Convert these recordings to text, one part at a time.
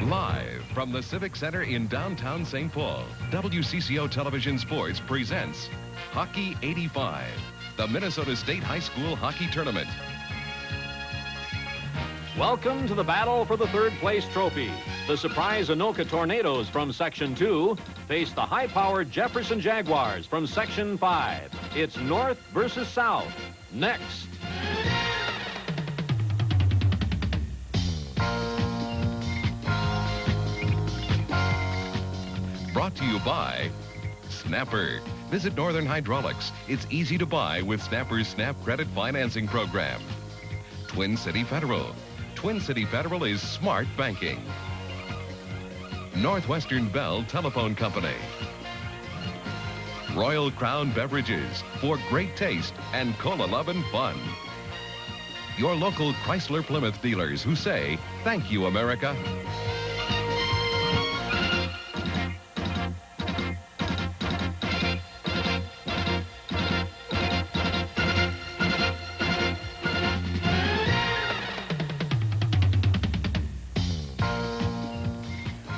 Live from the Civic Center in downtown St. Paul, WCCO Television Sports presents Hockey 85, the Minnesota State High School Hockey Tournament. Welcome to the battle for the third-place trophy. The surprise Anoka Tornadoes from Section 2 face the high-powered Jefferson Jaguars from Section 5. It's North versus South. Next. Brought to you by Snapper. Visit Northern Hydraulics. It's easy to buy with Snapper's Snap Credit Financing Program. Twin City Federal. Twin City Federal is smart banking. Northwestern Bell Telephone Company. Royal Crown Beverages for great taste and cola lovin' fun. Your local Chrysler Plymouth dealers who say, "Thank you, America."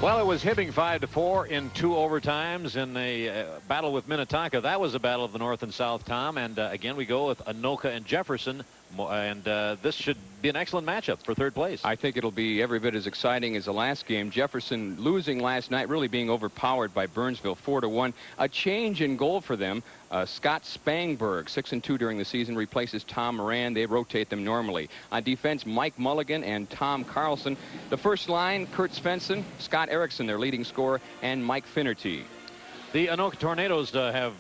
Well, it was Hibbing 5-4 in 2 overtimes in the battle with Minnetonka. That was a battle of the North and South, Tom. And again, we go with Anoka and Jefferson. And this should be an excellent matchup for third place. I think it'll be every bit as exciting as the last game. Jefferson losing last night, really being overpowered by Burnsville 4-1. A change in goal for them. Scott Spangberg, 6-2 during the season, replaces Tom Moran. They rotate them normally. On defense, Mike Mulligan and Tom Carlson. The first line, Kurt Svensson, Scott Erickson, their leading scorer, and Mike Finnerty. The Anoka Tornadoes have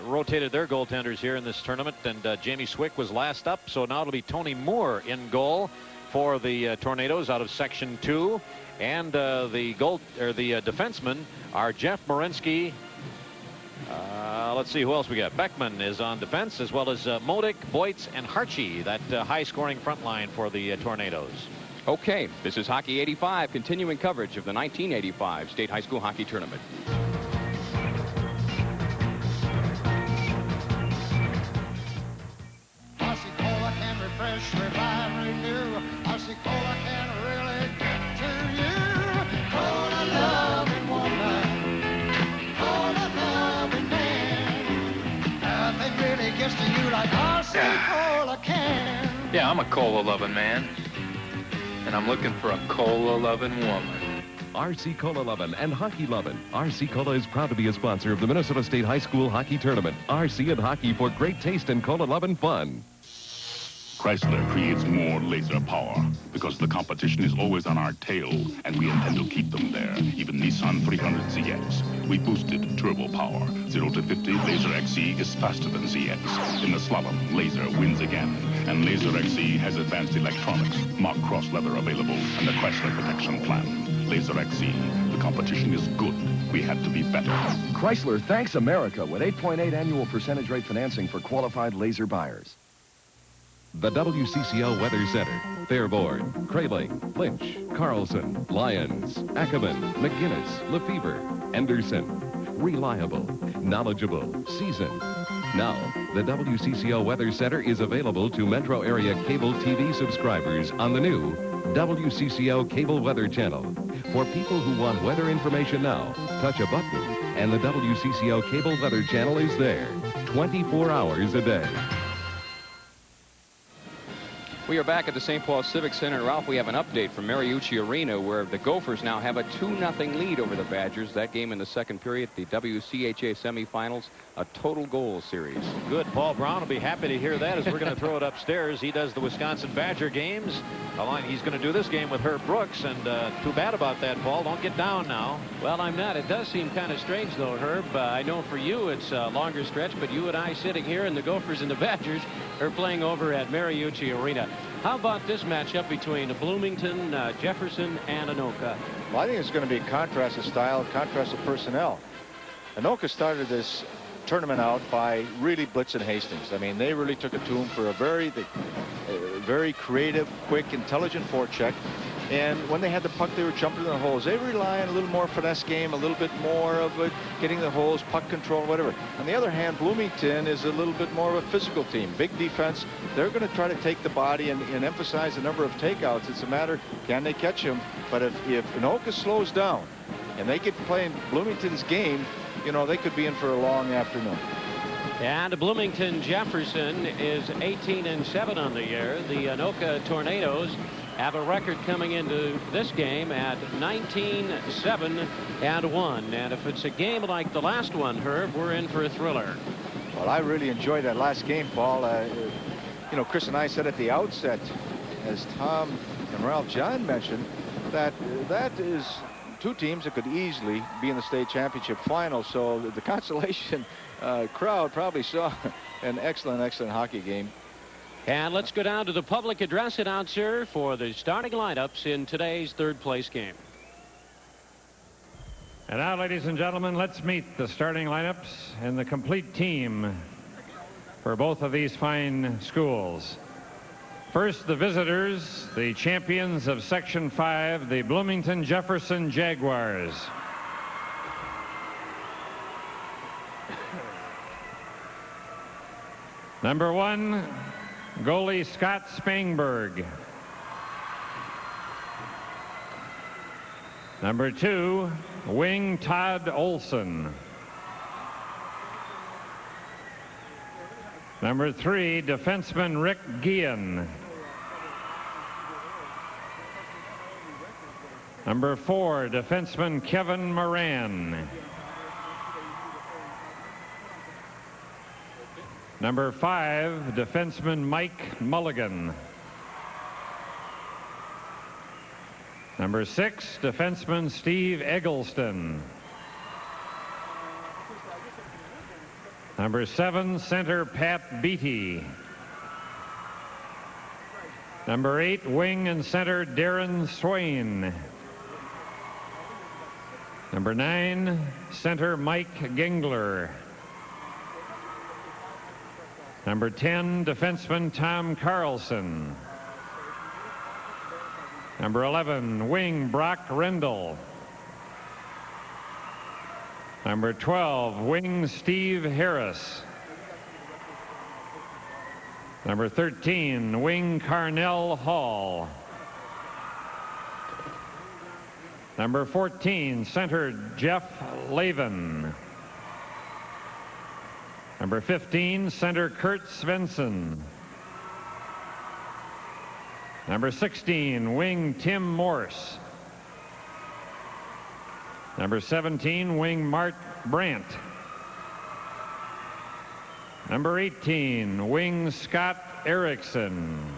rotated their goaltenders here in this tournament, and Jamie Swick was last up, so now it'll be Tony Moore in goal for the Tornadoes out of Section 2, and the defensemen are Jeff Marinsky. Let's see who else we got. Beckman is on defense, as well as Modick, Boytz, and Harchie, that high-scoring front line for the Tornadoes. Okay, this is Hockey 85, continuing coverage of the 1985 State High School Hockey Tournament. Revive, renew. Icy cola can really get to you. Cola loving woman, cola loving man. Nothing really gets to you like icy cola can. Yeah, I'm a cola loving man, and I'm looking for a cola loving woman. RC Cola Lovin' and Hockey Lovin'. RC Cola is proud to be a sponsor of the Minnesota State High School Hockey Tournament. RC and hockey for great taste and cola lovin' fun. Chrysler creates more laser power because the competition is always on our tail, and we intend to keep them there. Even Nissan 300ZX. We boosted turbo power. 0 to 50, Laser XC is faster than ZX. In the slalom, Laser wins again. And Laser XC has advanced electronics, mock cross leather available, and the Chrysler protection plan. Laser XC. The competition is good. We had to be better. Chrysler thanks America with 8.8 annual percentage rate financing for qualified Laser buyers. The WCCO Weather Center. Fairborn, Kraling, Lynch, Carlson, Lyons, Ackerman, McGinnis, Lefevre, Anderson. Reliable, knowledgeable, seasoned. Now, the WCCO Weather Center is available to metro area cable TV subscribers on the new WCCO Cable Weather Channel. For people who want weather information now, touch a button, and the WCCO Cable Weather Channel is there, 24 hours a day. We are back at the St. Paul Civic Center. Ralph, we have an update from Mariucci Arena where the Gophers now have a 2-0 lead over the Badgers. That game in the second period, the WCHA semifinals, a total goal series. Good. Paul Brown will be happy to hear that as we're going to throw it upstairs. He does the Wisconsin Badger games. He's going to do this game with Herb Brooks, and too bad about that, Paul. Don't get down now. Well, I'm not. It does seem kind of strange, though, Herb. I know for you it's a longer stretch, but you and I sitting here, and the Gophers and the Badgers are playing over at Mariucci Arena. How about this matchup between Bloomington, Jefferson, and Anoka? Well, I think it's going to be a contrast of style, contrast of personnel. Anoka started this tournament out by really blitzing Hastings. I mean, they really took it to him for a very creative, quick, intelligent forecheck. And when they had the puck, they were jumping in the holes. They rely on a little more finesse game, a little bit more of getting the holes, puck control, whatever. On the other hand, Bloomington is a little bit more of a physical team. Big defense. They're going to try to take the body and emphasize the number of takeouts. It's a matter, can they catch them? But if Anoka slows down and they get playing Bloomington's game, you know, they could be in for a long afternoon. And Bloomington Jefferson is 18-7 on the year. The Anoka Tornadoes have a record coming into this game at 19-7-1. And if it's a game like the last one, Herb, we're in for a thriller. Well, I really enjoyed that last game, Paul. You know, Chris and I said at the outset, as Tom and Ralph John mentioned, that is two teams that could easily be in the state championship final. So the consolation crowd probably saw an excellent hockey game. And let's go down to the public address announcer for the starting lineups in today's third place game. And now, ladies and gentlemen, let's meet the starting lineups and the complete team for both of these fine schools. First, the visitors, the champions of Section 5, the Bloomington Jefferson Jaguars. Number 1, goalie Scott Spangberg. Number 2, wing Todd Olson. Number 3, defenseman Rick Guillen. Number 4, defenseman Kevin Moran. Number 5, defenseman Mike Mulligan. Number 6, defenseman Steve Eggleston. Number 7, center Pat Beatty. Number 8, wing and center Darren Swain. Number 9, center Mike Gingler. Number 10, defenseman Tom Carlson. Number 11, wing Brock Rendell. Number 12, wing Steve Harris. Number 13, wing Carnell Hall. Number 14, center Jeff Lavin. Number 15, center Kurt Svensson. Number 16, wing Tim Morse. Number 17, wing Mart Brandt. Number 18, wing Scott Erickson.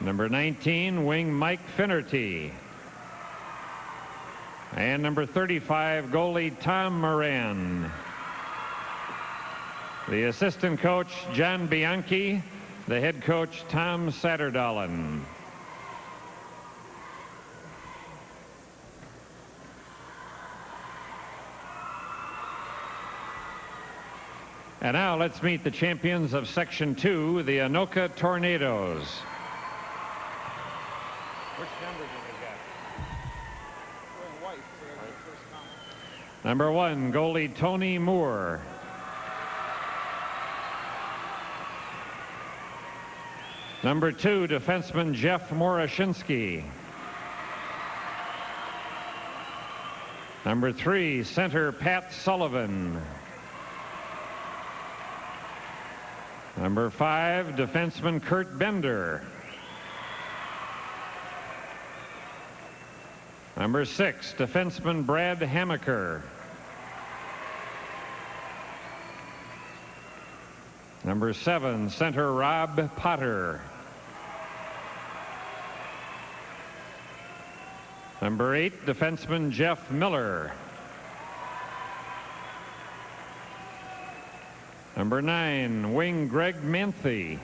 Number 19, wing Mike Finnerty. And number 35, goalie Tom Moran. The assistant coach, John Bianchi. The head coach, Tom Satterdalen. And now let's meet the champions of Section 2, the Anoka Tornadoes. Which number do we got? Number 1, goalie Tony Moore. Number 2, defenseman Jeff Moroshinsky. Number 3, center Pat Sullivan. Number 5, defenseman Kurt Bender. Number 6, defenseman Brad Hamaker. Number 7, center Rob Potter. Number 8, defenseman Jeff Miller. Number 9, wing Greg Menthe.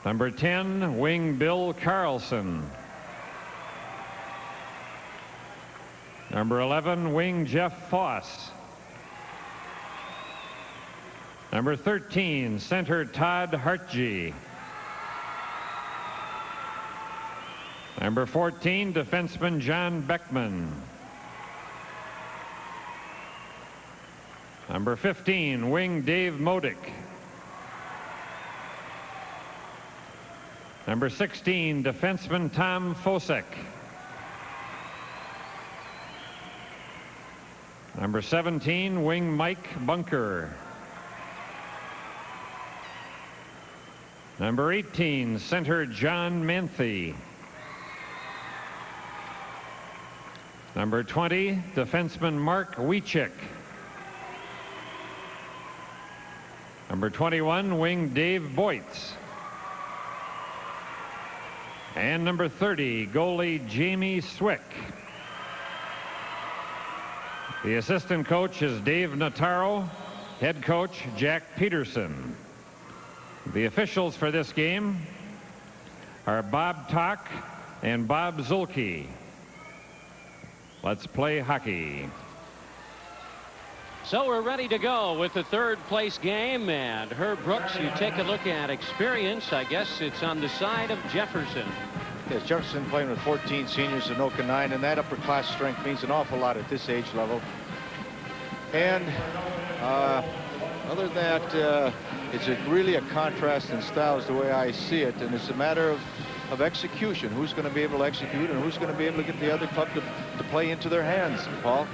Number 10, wing Bill Carlson. Number 11, wing Jeff Foss. Number 13, center Todd Hartgee. Number 14, defenseman John Beckman. Number 15, wing Dave Modick. Number 16, defenseman Tom Fosek. Number 17, wing Mike Bunker. Number 18, center John Manthe. Number 20, defenseman Mark Wiechik. Number 21, wing Dave Boytz. And number 30, goalie Jamie Swick. The assistant coach is Dave Notaro, head coach Jack Peterson. The officials for this game are Bob Tock and Bob Zulke. Let's play hockey. So we're ready to go with the third place game, and Herb Brooks, you take a look at experience. I guess it's on the side of Jefferson. Yes, Jefferson playing with 14 seniors, Anoka 9, and that upper class strength means an awful lot at this age level. And other than that, it's really a contrast in styles the way I see it, and it's a matter of execution. Who's going to be able to execute and who's going to be able to get the other club to play into their hands, Paul?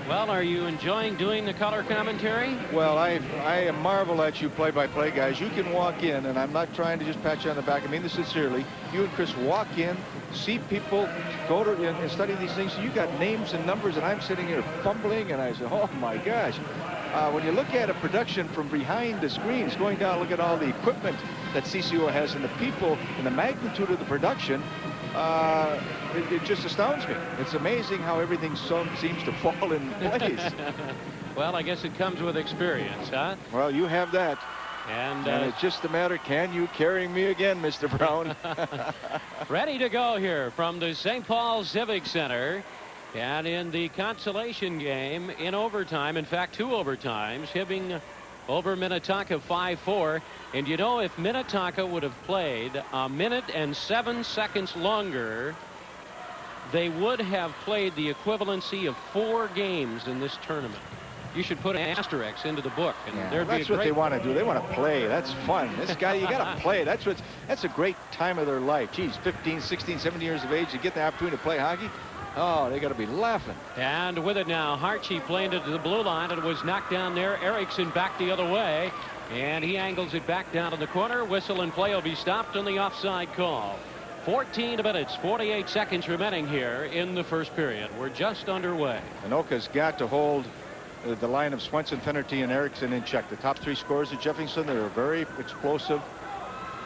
Well, are you enjoying doing the color commentary? Well, I marvel at you play-by-play guys. You can walk in, and I'm not trying to just pat you on the back. I mean this sincerely. You and Chris walk in, see people, go to and study these things. You got names and numbers, and I'm sitting here fumbling, and I say, oh my gosh. When you look at a production from behind the screens, going down, look at all the equipment that CCO has and the people and the magnitude of the production, it just astounds me. It's amazing how everything seems to fall in place. Well, I guess it comes with experience, huh? Well, you have that. And it's just a matter, can you carry me again, Mr. Brown? Ready to go here from the St. Paul Civic Center. And in the consolation game in overtime, in fact, 2 overtimes, Hibbing over Minnetonka 5-4. And you know, if Minnetonka would have played a minute and 7 seconds longer, they would have played the equivalency of 4 games in this tournament. You should put an asterisk into the book, and there'd be that's what they want to do. They want to play. That's fun. This guy, you got to play. That's a great time of their life. Geez, 15, 16, 17 years of age, to get the opportunity to play hockey. Oh, they got to be laughing. And with it now, Hartgee playing it to the blue line, and it was knocked down there. Erickson back the other way, and he angles it back down to the corner. Whistle and play will be stopped on the offside call. 14 minutes, 48 seconds remaining here in the first period. We're just underway. Anoka's got to hold the line of Swenson, Finnerty, and Erickson in check. The top 3 scorers at Jefferson, they're a very explosive,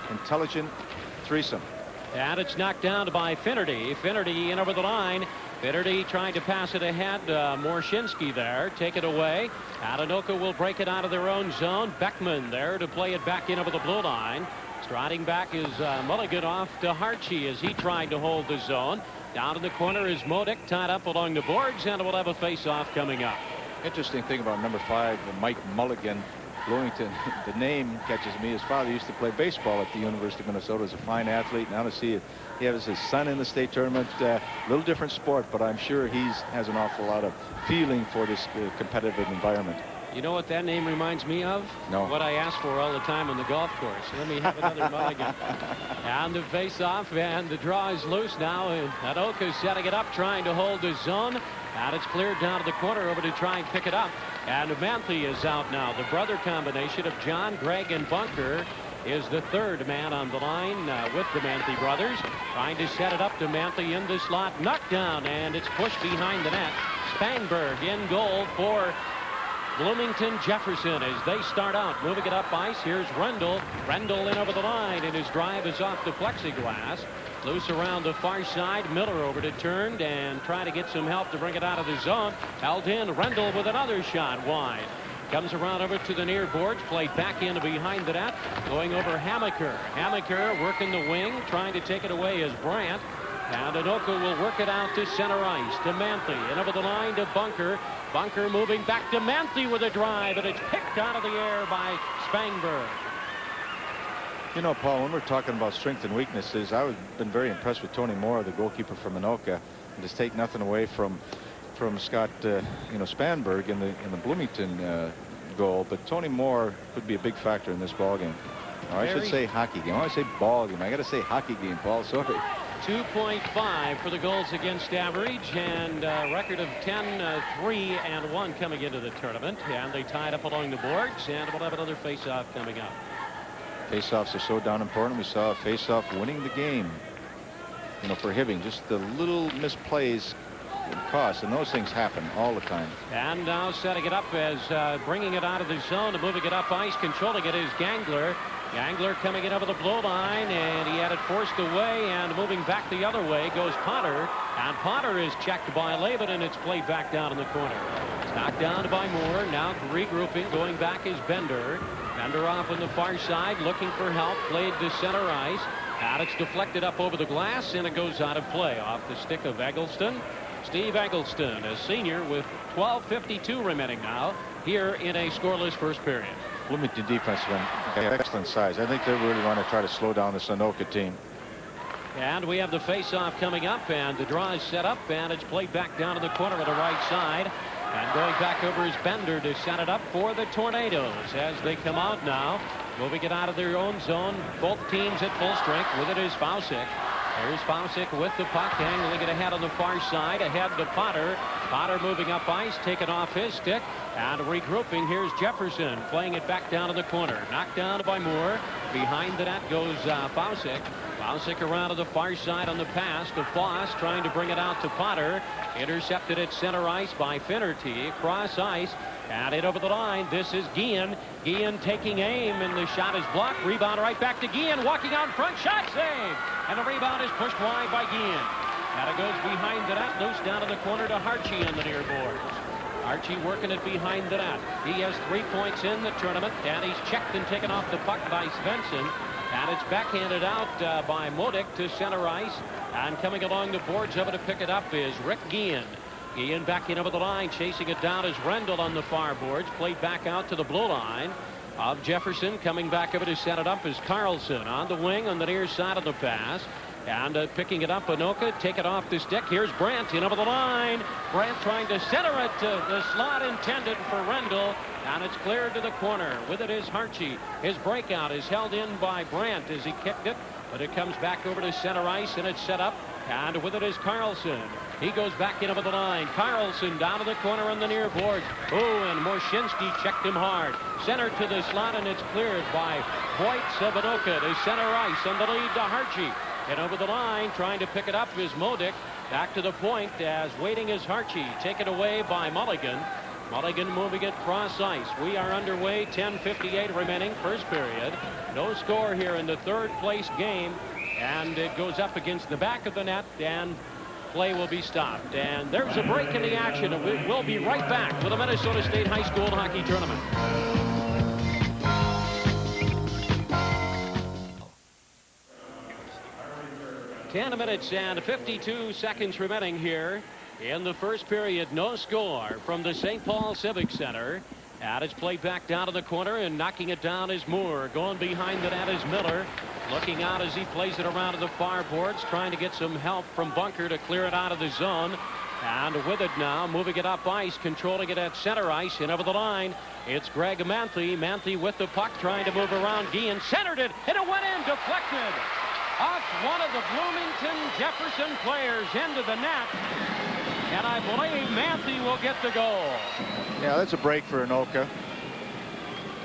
intelligent threesome. And it's knocked down by Finnerty. Finnerty in over the line. Finnerty trying to pass it ahead. Morshinsky there. Take it away. Anoka will break it out of their own zone. Beckman there to play it back in over the blue line. Striding back is Mulligan off to Hartgee as he tried to hold the zone. Down in the corner is Modick tied up along the boards, and we'll have a face-off coming up. Interesting thing about number 5, Mike Mulligan, Bloomington, the name catches me. His father used to play baseball at the University of Minnesota. As a fine athlete. Now to see it, he has his son in the state tournament. A little different sport, but I'm sure he has an awful lot of feeling for this competitive environment. You know what that name reminds me of? No. What I ask for all the time on the golf course. Let me have another Mulligan. And the face-off, and the draw is loose now. And Anoka setting it up, trying to hold the zone. And it's cleared down to the corner over to try and pick it up. And Manthe is out now. The brother combination of John, Greg, and Bunker is the third man on the line with the Manthe brothers. Trying to set it up to Manthe in the slot. Knocked down, and it's pushed behind the net. Spangberg in goal for Bloomington Jefferson as they start out. Moving it up ice. Here's Rendell. Rendell in over the line, and his drive is off the plexiglass. Loose around the far side. Miller over to turned and try to get some help to bring it out of the zone. Held in. Rendell with another shot wide. Comes around over to the near boards. Played back in behind the net. Going over Hammaker. Hammaker working the wing. Trying to take it away is Brandt. And Anoka will work it out to center ice to Manthe. And over the line to Bunker. Bunker moving back to Manthe with a drive, and it's picked out of the air by Spangberg. You know, Paul, when we're talking about strength and weaknesses, I've been very impressed with Tony Moore, the goalkeeper from Anoka, and just take nothing away from Scott, Spangberg in the Bloomington goal. But Tony Moore could be a big factor in this ball game. Or I should say hockey game. I want to say ball game. I got to say hockey game, Paul. Sorry. 2.5 for the goals against average, and a record of 10-3-1 coming into the tournament. And they tied up along the boards, and we'll have another face-off coming up. Face-offs are so darn important. We saw a face-off winning the game. For Hibbing, just the little misplays cost, and those things happen all the time. And now setting it up as bringing it out of the zone and moving it up ice, controlling it is Gangler. Gangler coming in over the blue line, and he had it forced away, and moving back the other way goes Potter, and Potter is checked by Lavin, and it's played back down in the corner. It's knocked down by Moore. Now regrouping, going back is Bender. Bender off on the far side, looking for help, played to center ice, and it's deflected up over the glass, and it goes out of play off the stick of Eggleston. Steve Eggleston, a senior, with 12:52 remaining now here in a scoreless first period. Bloomington defense has excellent size. I think they really want to try to slow down this Anoka team. And we have the face-off coming up, and the draw is set up, and it's played back down to the corner of the right side. And going back over is Bender to set it up for the Tornadoes as they come out now, moving it out of their own zone. Both teams at full strength. With it is Fausick. There's Fausick with the puck, angling it ahead on the far side, ahead to Potter. Potter moving up ice, taken off his stick, and regrouping. Here's Jefferson playing it back down to the corner. Knocked down by Moore. Behind the net goes Fausick. Fausick around to the far side on the pass to Foss, trying to bring it out to Potter. Intercepted at center ice by Finnerty. Cross ice, and it over the line. This is Guillen. Guillen taking aim, and the shot is blocked. Rebound right back to Guillen, walking out in front. Shot save! And the rebound is pushed wide by Guillen. And it goes behind the net, loose down in the corner to Harchie on the near boards. Archie working it behind the net. He has 3 points in the tournament, and he's checked and taken off the puck by Svensson. And it's backhanded out by Modic to center ice. And coming along the boards over to pick it up is Rick Guillen. Guillen back in over the line, chasing it down is Rendell on the far boards. Played back out to the blue line of Jefferson. Coming back over to set it up is Carlson on the wing on the near side of the pass. And picking it up, Anoka, take it off the stick. Here's Brandt in over the line. Brandt trying to center it to the slot intended for Rendell. And it's cleared to the corner. With it is Harchie. His breakout is held in by Brandt as he kicked it. But it comes back over to center ice, and it's set up. And with it is Carlson. He goes back in over the line. Carlson down to the corner on the near boards. Oh, and Morshinsky checked him hard. Center to the slot, and it's cleared by Voits of Anoka to center ice on the lead to Harchie. And over the line, trying to pick it up is Modic. Back to the point as waiting is Harchie. Taken away by Mulligan. Mulligan moving it cross ice. We are underway. 10:58 remaining, first period. No score here in the third place game. And it goes up against the back of the net, and play will be stopped. And there's a break in the action, and we'll be right back with the Minnesota State High School Hockey Tournament. Ten minutes and 52 seconds remaining here in the first period. No score from the St. Paul Civic Center. And it's played back down to the corner, and knocking it down is Moore. Going behind the net is Miller. Looking out as he plays it around to the far boards, trying to get some help from Bunker to clear it out of the zone. And with it now, moving it up ice, controlling it at center ice, and over the line, it's Greg Manthe. Manthe with the puck, trying to move around. Guillen centered it, and it went in, deflected off one of the Bloomington Jefferson players into the net. And I believe Manthe will get the goal. Yeah, that's a break for Anoka.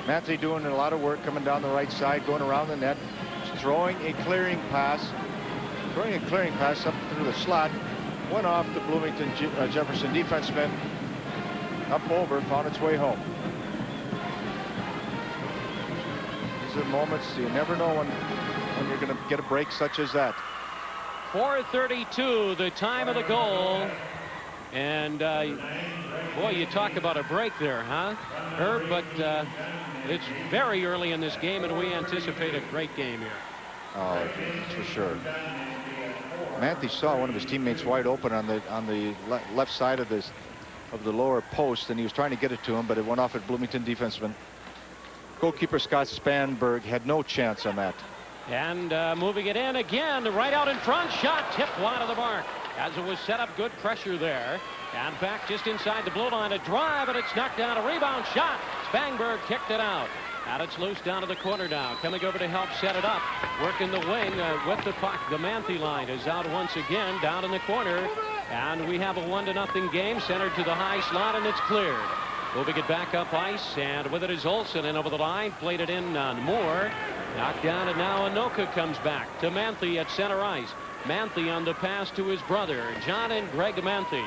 Manthe doing a lot of work coming down the right side, going around the net, throwing a clearing pass up through the slot. Went off the Bloomington Jefferson defenseman, up over, found its way home. These are moments you never know when you're going to get a break such as that. 4:32, the time of the goal. And boy, you talk about a break there, huh, Herb? But it's very early in this game, and we anticipate a great game here. Oh, for sure. Manthe saw one of his teammates wide open on the left side of this of the lower post, and he was trying to get it to him, but it went off at Bloomington defenseman. Goalkeeper Scott Spanberg had no chance on that. And moving it in again, right out in front, shot tipped wide of the mark. As it was set up, good pressure there. And back just inside the blue line, a drive, and it's knocked down, a rebound shot. Spanberg kicked it out. And it's loose down to the corner now. Coming over to help set it up. Working the wing with the puck. The Manthe line is out once again, down in the corner. And we have a 1-0 game, centered to the high slot, and it's cleared. Moving it back up ice, and with it is Olsen in over the line. Played it in on Moore. Knocked down, and now Anoka comes back to Manthe at center ice. Manthe on the pass to his brother, John and Greg Manthe.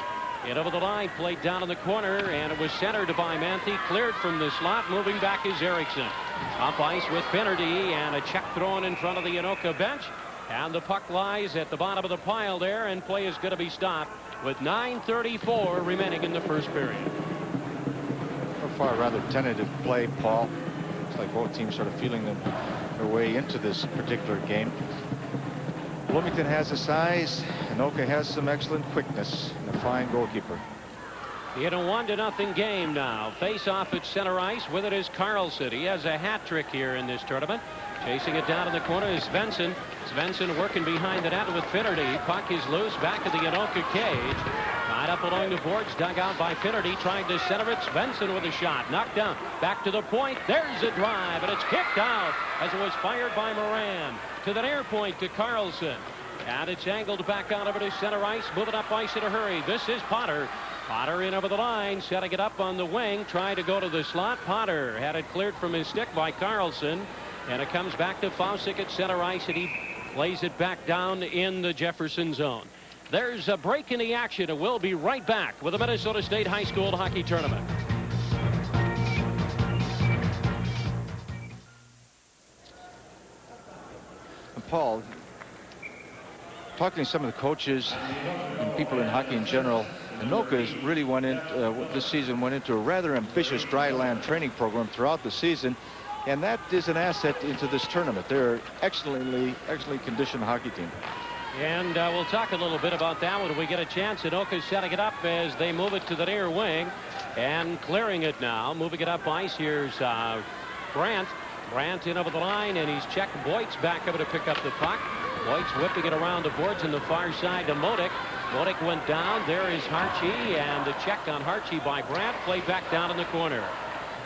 In over the line, played down in the corner, and it was centered by Manthe. Cleared from the slot. Moving back is Erickson. Up ice with Finnerty, and a check thrown in front of the Anoka bench. And the puck lies at the bottom of the pile there, and play is going to be stopped with 9:34 remaining in the first period. So far, rather tentative play, Paul. Looks like both teams sort of feeling their way into this particular game. Bloomington has the size. Anoka has some excellent quickness and a fine goalkeeper. In a 1-0 game now. Face off at center ice. With it is Carlson. He has a hat trick here in this tournament. Chasing it down in the corner is Svensson. Svensson working behind the net with Finnerty. Puck is loose back of the Anoka cage. Tied up along the boards, dug out by Finnerty. Trying to center it. Svensson with a shot. Knocked down. Back to the point. There's a drive, and it's kicked out as it was fired by Moran. To the near point to Carlson. And it's angled back out over to center ice. Moving up ice in a hurry. This is Potter. Potter in over the line, setting it up on the wing, trying to go to the slot. Potter had it cleared from his stick by Carlson. And it comes back to Fausick at center ice, and he plays it back down in the Jefferson zone. There's a break in the action, and we'll be right back with the Minnesota State High School Hockey Tournament. And Paul, talking to some of the coaches and people in hockey in general, Anoka's really this season went into a rather ambitious dry land training program throughout the season, and that is an asset into this tournament. They're an excellently conditioned hockey team. And we'll talk a little bit about that when we get a chance. Anoka's setting it up as they move it to the near wing and clearing it now. Moving it up ice. Here's Brandt. Brandt in over the line, and he's checked. Boyd's back over to pick up the puck. Boyd's whipping it around the boards on the far side to Modik. Modik went down. There is Harchie, and the check on Harchie by Brandt. Played back down in the corner.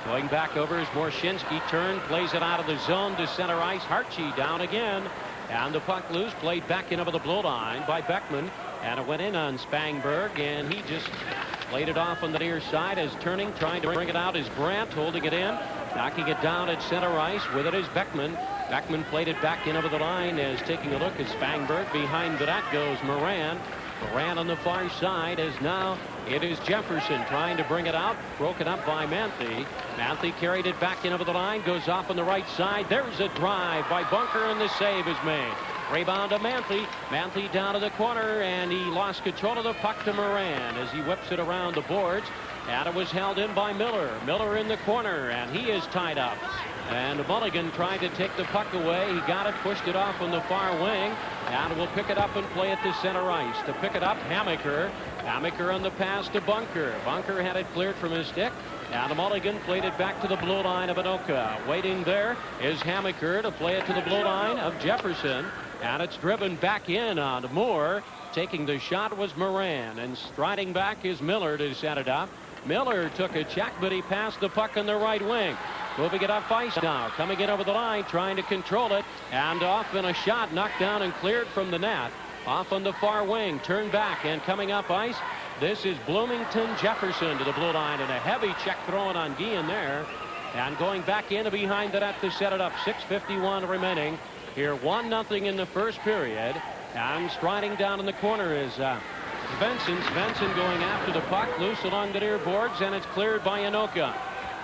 Going back over is Morshinsky. Turn, plays it out of the zone to center ice. Harchie down again. And the puck loose. Played back in over the blue line by Beckman. And it went in on Spangberg, and he just played it off on the near side as turning, trying to bring it out is Brandt, holding it in. Knocking it down at center ice. With it is Beckman. Beckman played it back in over the line as taking a look at Spangberg. Behind the net goes Moran. Moran on the far side as now it is Jefferson trying to bring it out. Broken up by Manthe. Manthe carried it back in over the line. Goes off on the right side. There's a drive by Bunker, and the save is made. Rebound to Manthe. Manthe down to the corner, and he lost control of the puck to Moran as he whips it around the boards. And it was held in by Miller. Miller in the corner, and he is tied up. And Mulligan tried to take the puck away. He got it, pushed it off on the far wing, and will pick it up and play it to center ice. To pick it up, Hammaker. Hammaker on the pass to Bunker. Bunker had it cleared from his stick. And Mulligan played it back to the blue line of Anoka. Waiting there is Hammaker to play it to the blue line of Jefferson. And it's driven back in on Moore. Taking the shot was Moran. And striding back is Miller to set it up. Miller took a check, but he passed the puck on the right wing. Moving it up ice now. Coming in over the line, trying to control it. And off in a shot, knocked down and cleared from the net. Off on the far wing, turned back and coming up ice. This is Bloomington Jefferson to the blue line, and a heavy check thrown on Guillen there. And going back in behind the net to set it up. 6:51 remaining. Here 1-0 in the first period. And striding down in the corner is Svensson. Svensson going after the puck, loose along the near boards, and it's cleared by Anoka.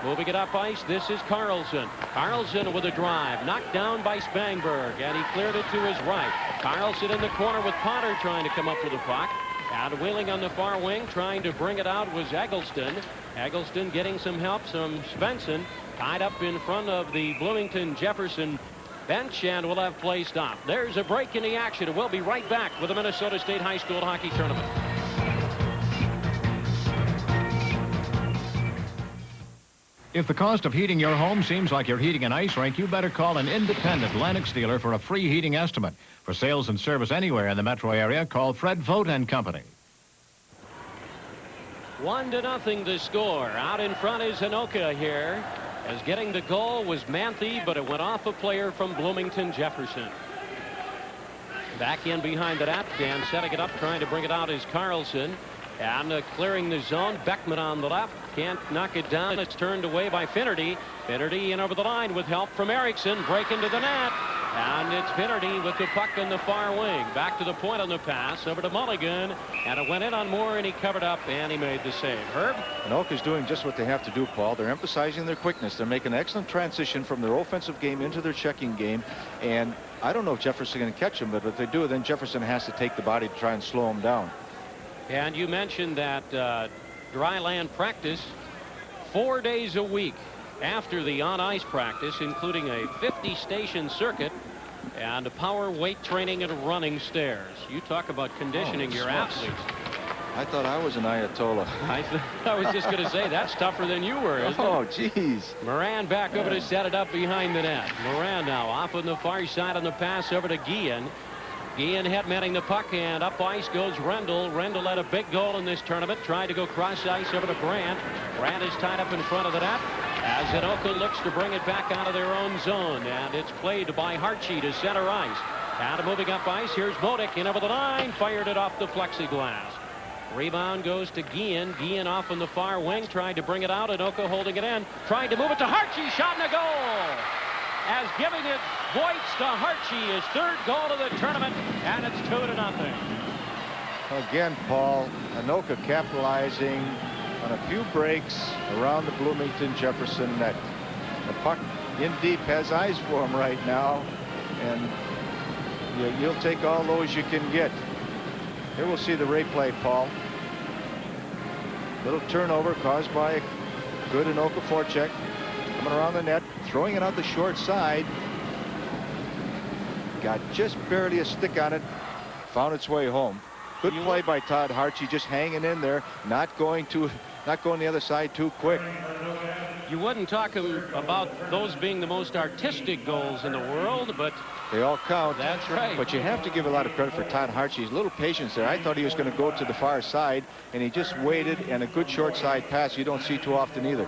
Moving it up ice, this is Carlson. Carlson with a drive, knocked down by Spangberg, and he cleared it to his right. Carlson in the corner with Potter trying to come up with the puck. And wheeling on the far wing, trying to bring it out was Eggleston. Eggleston getting some help from Svensson. Tied up in front of the Bloomington Jefferson bench, and will have play stopped. There's a break in the action, and we'll be right back with the Minnesota State High School Hockey Tournament. If the cost of heating your home seems like you're heating an ice rink, you better call an independent Lennox dealer for a free heating estimate. For sales and service anywhere in the metro area, call Fred Vogt and Company. 1-0 the score. Out in front is Anoka here. As getting the goal was Manthe, but it went off a player from Bloomington, Jefferson. Back in behind the net, and setting it up, trying to bring it out is Carlson. And clearing the zone, Beckman on the left. Can't knock it down. It's turned away by Finnerty. Finnerty in over the line with help from Erickson. Break into the net. And it's Finnerty with the puck in the far wing. Back to the point on the pass. Over to Mulligan. And it went in on Moore, and he covered up, and he made the save. Herb? Anoka's doing just what they have to do, Paul. They're emphasizing their quickness. They're making an excellent transition from their offensive game into their checking game. And I don't know if Jefferson can catch him, but if they do, then Jefferson has to take the body to try and slow him down. And you mentioned that dry land practice 4 days a week after the on-ice practice, including a 50-station circuit and a power weight training and running stairs. You talk about conditioning your athletes. I thought I was an Ayatollah. I was just going to say, that's tougher than you were, isn't it? Oh, jeez. Moran back over to set it up behind the net. Moran now off on the far side on the pass over to Guillen. Guillen headmanning the puck, and up ice goes Rendell. Rendell had a big goal in this tournament. Tried to go cross ice over to Brandt. Brandt is tied up in front of the net as Anoka looks to bring it back out of their own zone. And it's played by Hartshee to center ice. And moving up ice, here's Modic in over the line. Fired it off the plexiglass. Rebound goes to Guillen. Guillen off on the far wing. Tried to bring it out. Anoka holding it in. Tried to move it to Hartshee. Shot and a goal. As giving it Voits to Hartshee, his third goal of the tournament, and it's 2-0. Again, Paul, Anoka capitalizing on a few breaks around the Bloomington Jefferson net. The puck in deep has eyes for him right now, and you'll take all those you can get. Here we'll see the replay, Paul. Little turnover caused by a good Anoka forecheck. Coming around the net, throwing it out the short side. Got just barely a stick on it. Found its way home. Good play by Todd Hartshee, just hanging in there, not going the other side too quick. You wouldn't talk about those being the most artistic goals in the world, but they all count. That's right. But you have to give a lot of credit for Todd Hartshee's little patience there. I thought he was going to go to the far side, and he just waited, and a good short side pass you don't see too often either.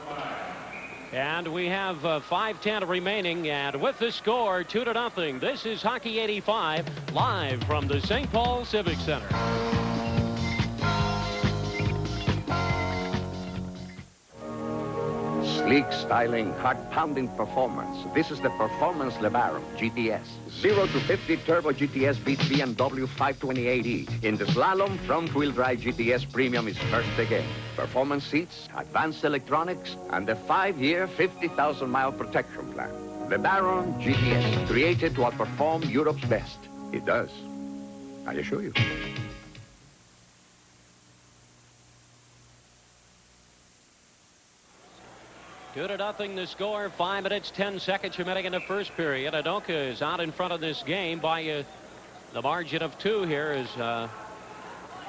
And we have 5:10 remaining, and with the score 2-0, this is Hockey 85 live from the St. Paul Civic Center. Sleek styling, heart-pounding performance. This is the Performance Lebaro GTS. 0 to 50 Turbo GTS beats BMW 528e. In the slalom, front-wheel drive GTS Premium is first again. Performance seats, advanced electronics, and a 5-year, 50,000-mile protection plan. Lebaro GTS, created to outperform Europe's best. It does, I assure you. Two to nothing the score. 5 minutes, 10 seconds remaining in the first period. Anoka is out in front of this game by the margin of 2 here as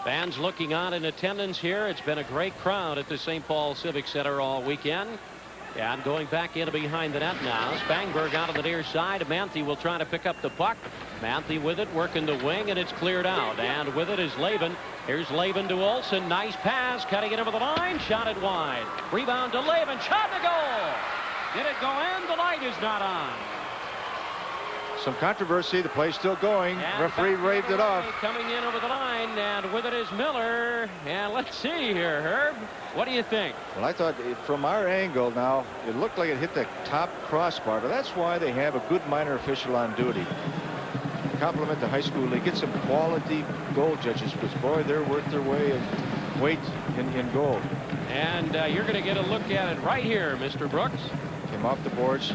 fans looking on in attendance here. It's been a great crowd at the St. Paul Civic Center all weekend. And going back in behind the net now. Spangberg out on the near side. Manthe will try to pick up the puck. Manthe with it, working the wing, and it's cleared out. And with it is Laban. Here's Laban to Olsen. Nice pass, cutting it over the line. Shot it wide. Rebound to Laban. Shot to goal. Did it go in? The light is not on. Some controversy. The play's still going. And referee waved it off. Coming in over the line, and with it is Miller. And let's see here, Herb. What do you think? Well, I thought from our angle now, it looked like it hit the top crossbar, but that's why they have a good minor official on duty. Compliment the high school league. Get some quality goal judges, because boy, they're worth their weight in gold. And you're going to get a look at it right here, Mr. Brooks. Came off the boards.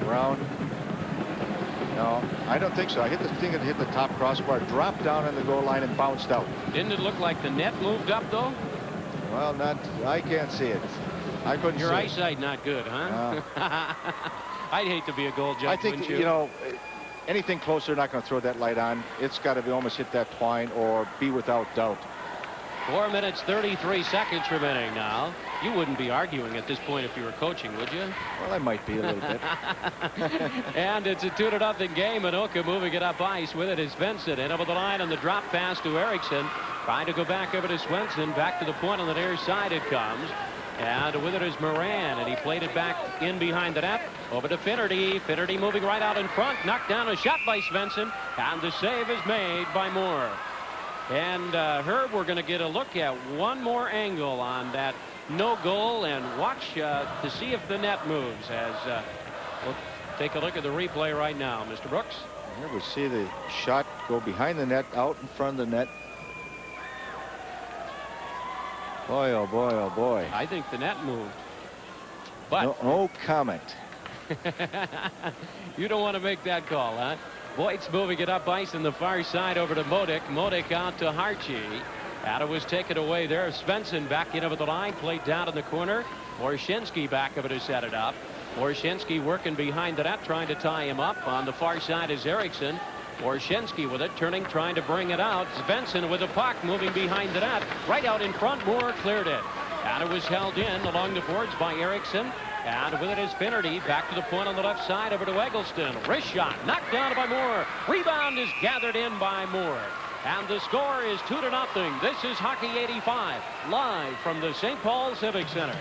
Around. No, I don't think so. I hit the thing that hit the top crossbar, dropped down on the goal line, and bounced out. Didn't it look like the net moved up, though? Well, I can't see it. I couldn't see it. Your eyesight not good, huh? I'd hate to be a goal judge. I think, you know, anything closer, not going to throw that light on. It's got to be almost hit that twine or be without doubt. 4 minutes, 33 seconds remaining now. You wouldn't be arguing at this point if you were coaching, would you? Well, I might be a little bit. And it's a 2-0 game. Anoka moving it up ice. With it is Svensson. In over the line on the drop pass to Eriksson. Trying to go back over to Swenson. Back to the point on the near side it comes. And with it is Moran, and he played it back in behind the net. Over to Finnerty. Finnerty moving right out in front. Knocked down a shot by Svensson. And the save is made by Moore. And Herb, we're going to get a look at one more angle on that no goal and watch to see if the net moves. As we'll take a look at the replay right now. Mr. Brooks. Here we see the shot go behind the net, out in front of the net. Boy, oh boy, oh boy. I think the net moved. But no comment. You don't want to make that call, huh? Voigt's moving it up ice on the far side over to Modik. Modik out to Harchi. And it was taken away there. Svensson back in over the line. Played down in the corner. Morshinsky back over to set it up. Morshinsky working behind the net, trying to tie him up. On the far side is Eriksson. Morshinsky with it, turning, trying to bring it out. Svensson with the puck, moving behind the net. Right out in front, Moore cleared it. And it was held in along the boards by Eriksson. And with it is Finnerty. Back to the point on the left side, over to Eggleston. Wrist shot, knocked down by Moore. Rebound is gathered in by Moore. And the score is 2-0. This is Hockey 85, live from the St. Paul Civic Center.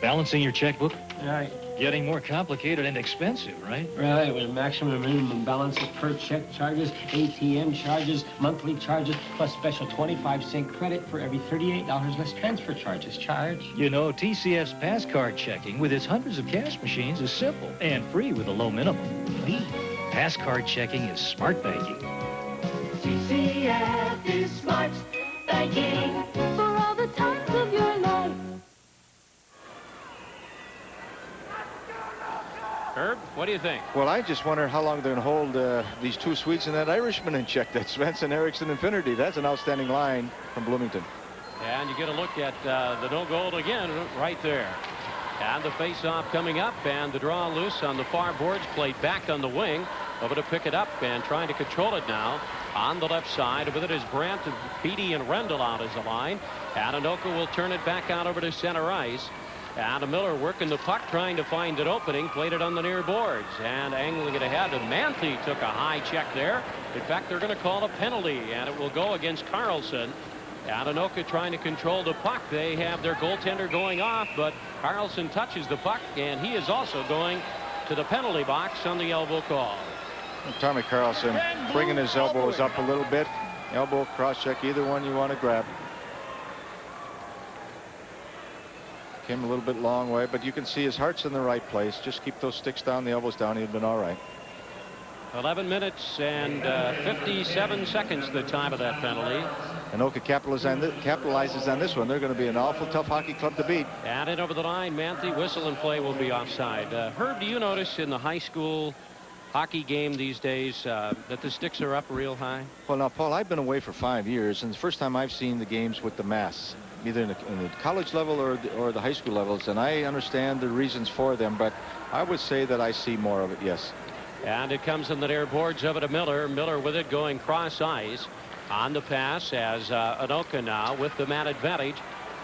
Balancing your checkbook? Right. Getting more complicated and expensive, right? Right, with maximum and minimum balances per check charges, ATM charges, monthly charges, plus special 25-cent credit for every $38 less transfer charges charged. You know, TCF's pass card checking with its hundreds of cash machines is simple and free with a low minimum. Free? Pass card checking is smart banking. TCF is smart banking for all the times of your life. Herb, what do you think? Well, I just wonder how long they're going to hold these two Swedes and that Irishman in check. That Svensson, Eriksson, and Finnerty. That's an outstanding line from Bloomington. And you get a look at the no goal again right there. And the face-off coming up, and the draw loose on the far boards, played back on the wing. Over to pick it up and trying to control it now. On the left side with it is Brandt, Beatty, and Rendell out as a line. And Anoka will turn it back out over to center ice. And Miller working the puck, trying to find an opening, played it on the near boards and angling it ahead. And Manthe took a high check there. In fact, they're going to call a penalty, and it will go against Carlson. And Anoka trying to control the puck. They have their goaltender going off, but Carlson touches the puck, and he is also going to the penalty box on the elbow call. Tommy Carlson bringing his elbows up a little bit. Elbow, cross check, either one you want to grab. Came a little bit long way, but you can see his heart's in the right place. Just keep those sticks down, the elbows down. He'd been all right. 11 minutes and 57 seconds the time of that penalty. Anoka capitalizes on this one. They're going to be an awful tough hockey club to beat. And in over the line, Manthe, whistle and play will be offside. Herb, do you notice in the high school hockey game these days that the sticks are up real high? Well, now, Paul, I've been away for 5 years, and it's the first time I've seen the games with the mass, either in the college level or the high school levels, and I understand the reasons for them, but I would say that I see more of it, yes. And it comes in the near boards over to Miller. Miller with it going cross ice on the pass as Anoka now with the man advantage.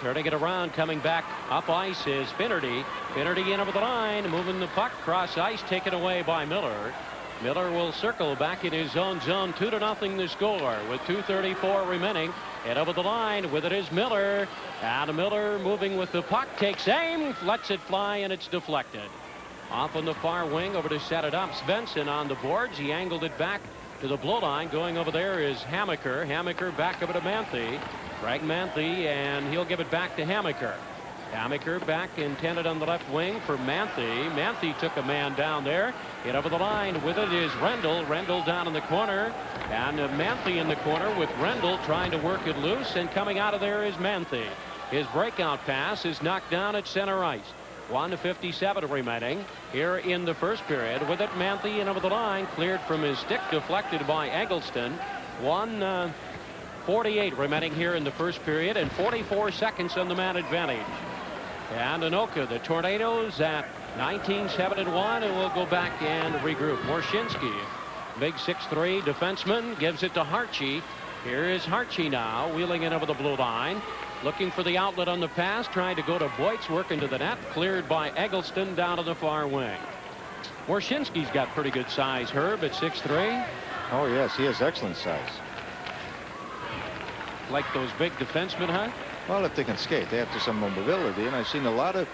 Turning it around, coming back up ice is Finnerty. Finnerty in over the line, moving the puck cross ice, taken away by Miller. Miller will circle back in his own zone. 2-0 the score with 2:34 remaining. And over the line with it is Miller. And Miller moving with the puck, takes aim, lets it fly, and it's deflected. Off on the far wing over to set it up. Svensson on the boards. He angled it back to the blue line. Going over there is Hammaker. Hammaker back over to Manthe. Greg Manthe, and he'll give it back to Hammaker. Hammaker back intended on the left wing for Manthe. Manthe took a man down there. And over the line with it is Rendell. Rendell down in the corner. And Manthe in the corner with Rendell trying to work it loose. And coming out of there is Manthe. His breakout pass is knocked down at center ice. 1:57 remaining here in the first period. With it, Manthe in over the line. Cleared from his stick. Deflected by Eggleston. 1:48 remaining here in the first period. And 44 seconds on the man advantage. And Anoka, the Tornadoes at 19-7-1, and we'll go back and regroup. Morshinsky, big 6'3" defenseman, gives it to Harchie. Here is Harchie now, wheeling in over the blue line. Looking for the outlet on the pass, trying to go to Boytz, working to the net, cleared by Eggleston down to the far wing. Morshinsky's got pretty good size, Herb, at 6'3". Oh, yes, he has excellent size. Like those big defensemen, huh? Well, if they can skate, they have some mobility, and I've seen a lot of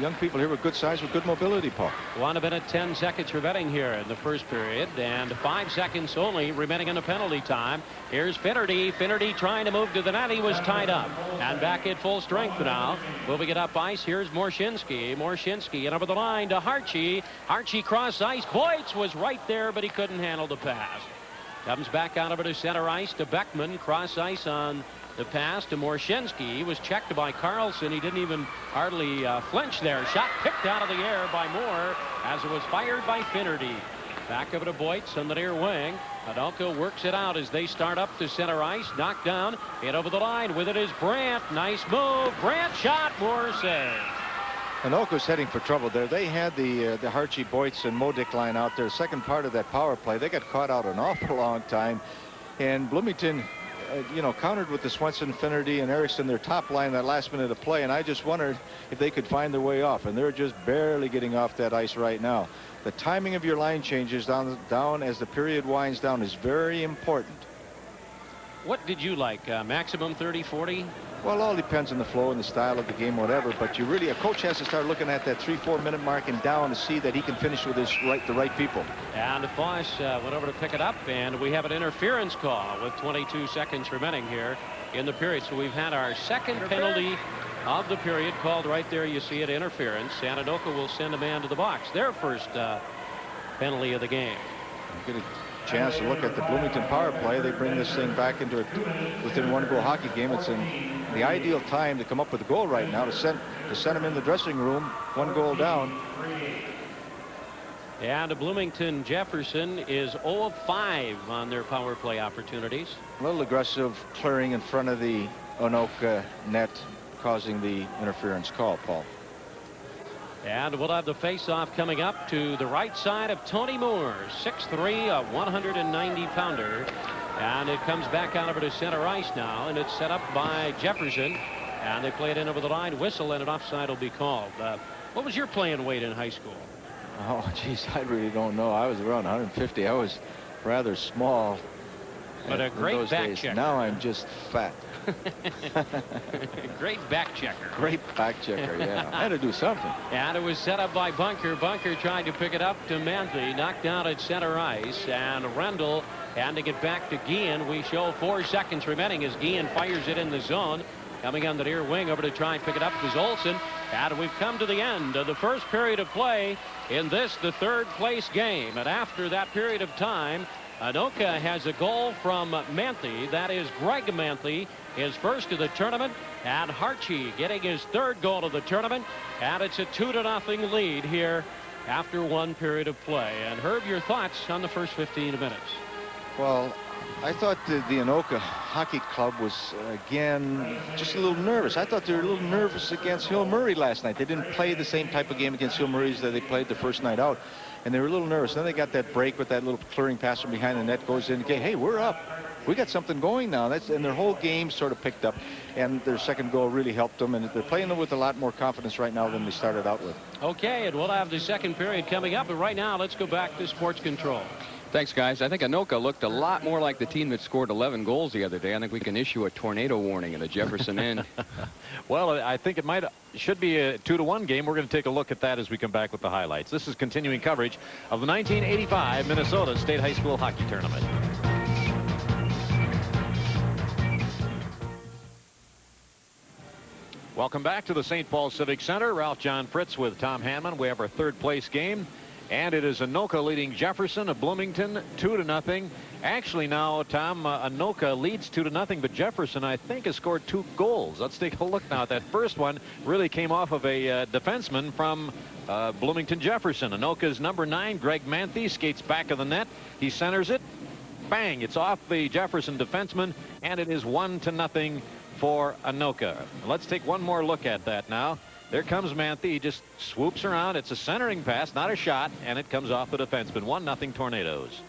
young people here with good size, with good mobility, Paul. 1 minute 10 seconds remaining here in the first period, and 5 seconds only remaining in the penalty time. Here's Finnerty. Finnerty trying to move to the net. He was tied up, and back at full strength now. Moving it up ice. Here's Morshinsky. Morshinsky and over the line to Harchie. Harchie cross ice. Boytz was right there, but he couldn't handle the pass. Comes back out over to center ice to Beckman. Cross ice on the pass to Morshinsky. He was checked by Carlson. He didn't even hardly flinch there. Shot picked out of the air by Moore as it was fired by Finnerty. Back over to Boytz on the near wing. Anoka works it out as they start up to center ice. Knocked down. Hit over the line. With it is Brandt. Nice move. Brandt shot. Moore save. Anoka's heading for trouble there. They had the Harchie, Boytz, and Modic line out there. Second part of that power play. They got caught out an awful long time. And Bloomington, countered with the Swenson, Finnerty, and Erickson, their top line, that last minute of play. And I just wondered if they could find their way off. And they're just barely getting off that ice right now. The timing of your line changes down as the period winds down is very important. What did you like? Maximum 30, 40? Well, it all depends on the flow and the style of the game, whatever. But a coach has to start looking at that 3-4 minute mark and down to see that he can finish with the right people. And Foss went over to pick it up, and we have an interference call with 22 seconds remaining here in the period. So we've had our second penalty of the period called right there. You see it, interference. And Anoka will send a man to the box. Their first penalty of the game. Get a chance to look at the Bloomington power play. They bring this thing back into a within 1-goal hockey game. It's in the ideal time to come up with a goal right now to send him in the dressing room. 1 goal down. And Bloomington Jefferson is 0 of 5 on their power play opportunities. A little aggressive clearing in front of the Anoka net, causing the interference call, Paul. And we'll have the face-off coming up to the right side of Tony Moore, 6'3", a 190-pounder. And it comes back out over to center ice now, and it's set up by Jefferson. And they play it in over the line, whistle, and an offside will be called. What was your playing weight in high school? Oh, geez, I really don't know. I was around 150. I was rather small. But a great back checker. Now I'm just fat. Great back checker. Great back checker, yeah. I had to do something. And it was set up by Bunker. Bunker tried to pick it up to Manthe. Knocked down at center ice. And Rendell handing it back to Guillen. We show 4 seconds remaining as Guillen fires it in the zone. Coming on the near wing over to try and pick it up is Olsen. And we've come to the end of the first period of play in this, the third place game. And after that period of time, Anoka has a goal from Manthe. That is Greg Manthe, his first of the tournament. And Harchie getting his third goal of the tournament. And it's a 2-0 lead here after 1 period of play. And Herb, your thoughts on the first 15 minutes? Well, I thought the Anoka Hockey Club was, again, just a little nervous. I thought they were a little nervous against Hill Murray last night. They didn't play the same type of game against Hill Murray that they played the first night out. And they were a little nervous. Then they got that break with that little clearing pass from behind the net, goes in. Okay, hey, we're up. We got something going now. And their whole game sort of picked up. And their second goal really helped them. And they're playing with a lot more confidence right now than they started out with. Okay, and we'll have the second period coming up. But right now, let's go back to Sports Control. Thanks, guys. I think Anoka looked a lot more like the team that scored 11 goals the other day. I think we can issue a tornado warning in the Jefferson end. Well, I think it should be a 2-1 game. We're going to take a look at that as we come back with the highlights. This is continuing coverage of the 1985 Minnesota State High School Hockey Tournament. Welcome back to the St. Paul Civic Center. Ralph John Fritz with Tom Hanman. We have our third place game. And it is Anoka leading Jefferson of Bloomington 2-0. Actually now, Tom, Anoka leads 2-0, but Jefferson, I think, has scored 2 goals. Let's take a look now. That first one really came off of a defenseman from Bloomington Jefferson. Anoka's number 9, Greg Manthe, skates back of the net. He centers it. Bang! It's off the Jefferson defenseman, and it is 1-0 for Anoka. Let's take one more look at that now. There comes Manthe. He just swoops around. It's a centering pass, not a shot, and it comes off the defenseman. 1-0 Tornadoes.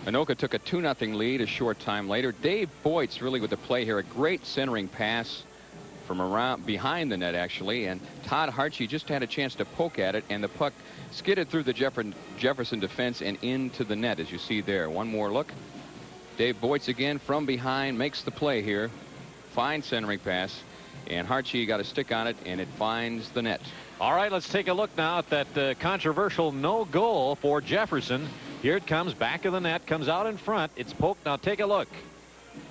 Anoka took a 2-0 lead a short time later. Dave Boyt's really with the play here. A great centering pass from around behind the net, actually, and Todd Hartshee just had a chance to poke at it, and the puck skidded through the Jefferson defense and into the net, as you see there. One more look. Dave Boyt's again from behind makes the play here. Fine centering pass, and Hartshee got a stick on it, and it finds the net. All right, let's take a look now at that controversial no goal for Jefferson. Here it comes, back of the net, comes out in front. It's poked. Now take a look.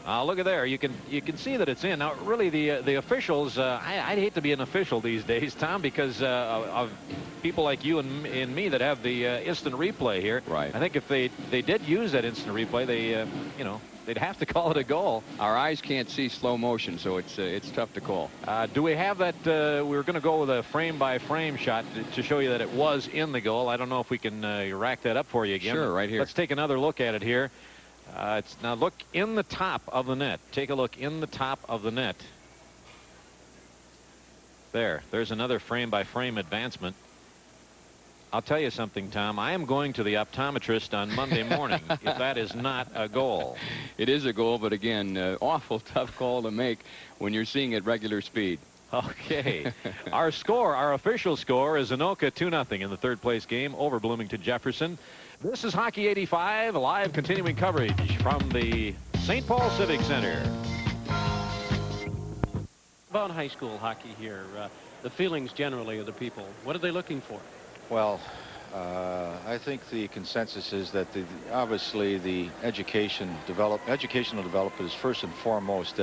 Look at there. You can see that it's in. Now, really, the officials. I'd hate to be an official these days, Tom, because of people like you and me that have the instant replay here. Right. I think if they did use that instant replay, they they'd have to call it a goal. Our eyes can't see slow motion, so it's tough to call. Do we have that? We were going to go with a frame-by-frame shot to show you that it was in the goal. I don't know if we can rack that up for you again. Sure, right here. Let's take another look at it here. Now look in the top of the net. Take a look in the top of the net. There's another frame-by-frame advancement. I'll tell you something, Tom. I am going to the optometrist on Monday morning if that is not a goal. It is a goal, but again, awful tough call to make when you're seeing at regular speed. Okay. Our official score is Anoka 2-0 in the third place game over Bloomington Jefferson. This is Hockey 85, live continuing coverage from the St. Paul Civic Center. About high school hockey here, the feelings generally of the people, what are they looking for? Well, I think the consensus is that obviously the educational development is first and foremost.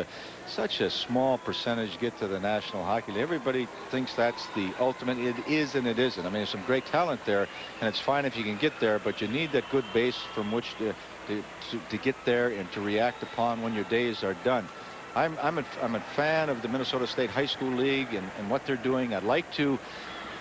Such a small percentage get to the National Hockey League. Everybody thinks that's the ultimate. It is and it isn't. I mean, there's some great talent there, and it's fine if you can get there, but you need that good base from which to get there and to react upon when your days are done. I'm a fan of the Minnesota State High School League and what they're doing. I'd like to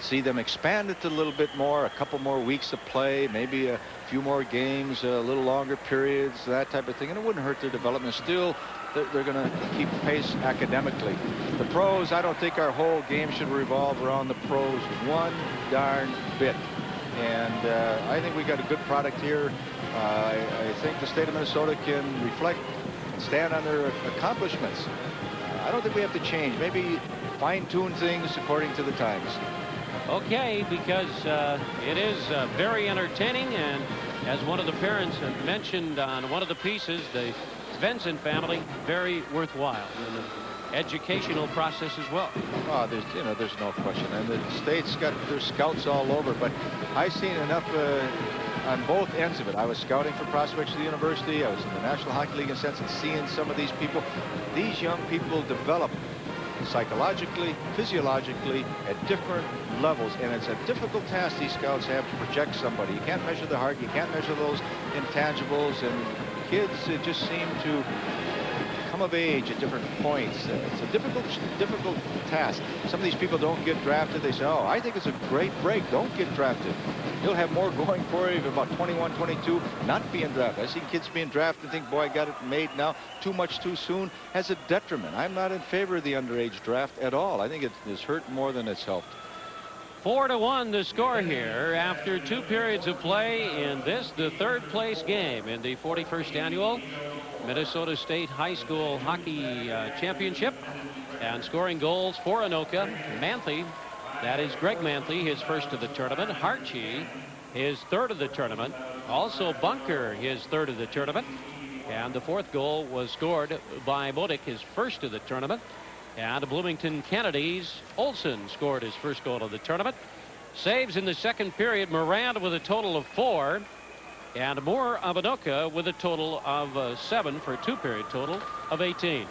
see them expand it a little bit more, a couple more weeks of play, maybe a few more games, a little longer periods, that type of thing, and it wouldn't hurt their development. Still, they're going to keep pace academically. The pros, I don't think our whole game should revolve around the pros one darn bit. And I think we got a good product here. I think the state of Minnesota can reflect and stand on their accomplishments. I don't think we have to change. Maybe fine-tune things according to the times. Okay, because it is very entertaining, and as one of the parents mentioned on one of the pieces, the Svensson family, very worthwhile in the educational process as well. Oh, there's no question, and the state's got their scouts all over, but I've seen enough on both ends of it. I was scouting for prospects at the university. I was in the National Hockey League in a sense, and seeing some of these people. These young people develop psychologically, physiologically, at different levels, and it's a difficult task these scouts have to project somebody. You can't measure the heart, you can't measure those intangibles, and kids just seem to come of age at different points. It's a difficult task. Some of these people don't get drafted. They say, oh, I think it's a great break. Don't get drafted. You'll have more going for you about 21, 22, not being drafted. I've seen kids being drafted and think, boy, I got it made now. Too much too soon has a detriment. I'm not in favor of the underage draft at all. I think it has hurt more than it's helped. 4-1 the score here after 2 periods of play in this, the third place game in the 41st annual Minnesota State High School Hockey Championship. And scoring goals for Anoka, Manthe, that is Greg Manthe, his first of the tournament. Hartshee, his third of the tournament. Also Bunker, his third of the tournament. And the fourth goal was scored by Modic, his first of the tournament. And Bloomington Kennedy's Olson scored his first goal of the tournament. Saves in the second period, Moran with a total of 4. And Moore of Anoka with a total of 7 for a 2-period total of 18.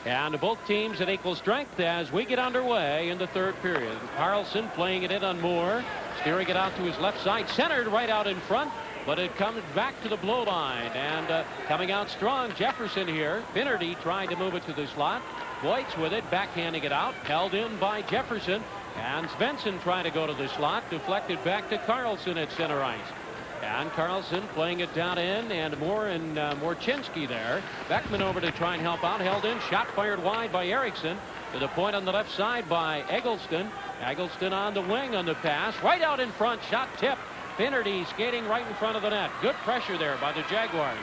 And both teams at equal strength as we get underway in the third period. Carlson playing it in on Moore, steering it out to his left side, centered right out in front, but it comes back to the blow line. And coming out strong, Jefferson here. Finnerty trying to move it to the slot. Voigt's with it, backhanding it out, held in by Jefferson. And Svensson trying to go to the slot, deflected back to Carlson at center ice. And Carlson playing it down in, and Moore and Morchinski there. Beckman over to try and help out, held in, shot fired wide by Erickson. To the point on the left side by Eggleston. Eggleston on the wing on the pass. Right out in front. Shot tipped. Finnerty skating right in front of the net. Good pressure there by the Jaguars.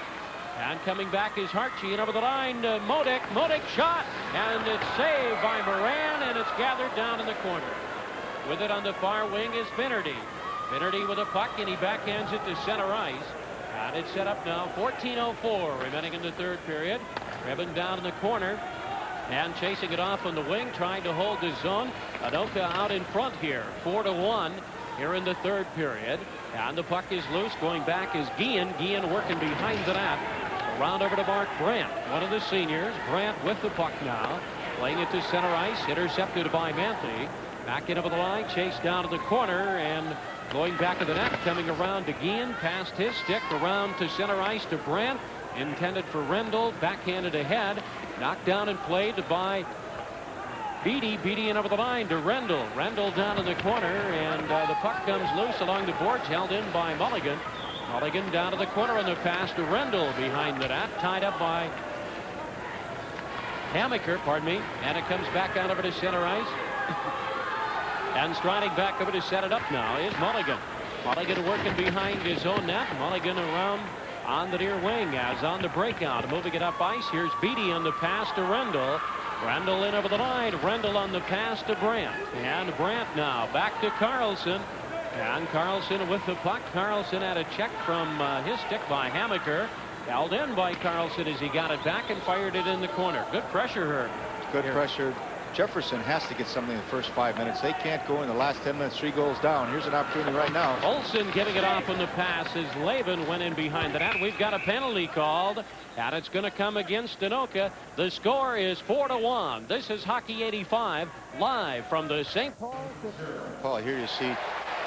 And coming back is Hartje, and over the line to Modic. Modic shot, and it's saved by Moran, and it's gathered down in the corner. With it on the far wing is Finnerty. Finnerty with a puck, and he backhands it to center ice. And it's set up now. 14:04 remaining in the third period. Ribbon down in the corner. And chasing it off on the wing, trying to hold the zone. Anoka out in front here. 4-1 here in the third period. And the puck is loose. Going back is Guillen. Guillen working behind the net. Around over to Mark Brandt, one of the seniors. Brandt with the puck now. Playing it to center ice. Intercepted by Manthey. Back in over the line. Chased down to the corner. And going back to the net. Coming around to Guillen. Past his stick. Around to center ice to Brandt. Intended for Rendell. Backhanded ahead. Knocked down and played by Beatty. Beatty in over the line to Rendell. Rendell down in the corner. And the puck comes loose along the boards. Held in by Mulligan. Mulligan down to the corner on the pass to Rendell behind the net. Tied up by Hammaker, pardon me. And it comes back out over to center ice. And striding back over to set it up now is Mulligan. Mulligan working behind his own net. Mulligan around on the near wing as on the breakout. Moving it up ice. Here's Beatty on the pass to Rendell. Rendell in over the line. Rendell on the pass to Brandt. And Brandt now back to Carlson. And Carlson with the puck. Carlson had a check from his stick by Hammaker. Held in by Carlson as he got it back and fired it in the corner. Good pressure, Herb. Good pressure. Jefferson has to get something in the first 5 minutes. They can't go in the last 10 minutes, 3 goals down. Here's an opportunity right now. Olsen giving it off on the pass as Laban went in behind the net. We've got a penalty called, and it's going to come against Anoka. The score is 4-1. This is Hockey 85 live from the St. Paul, here you see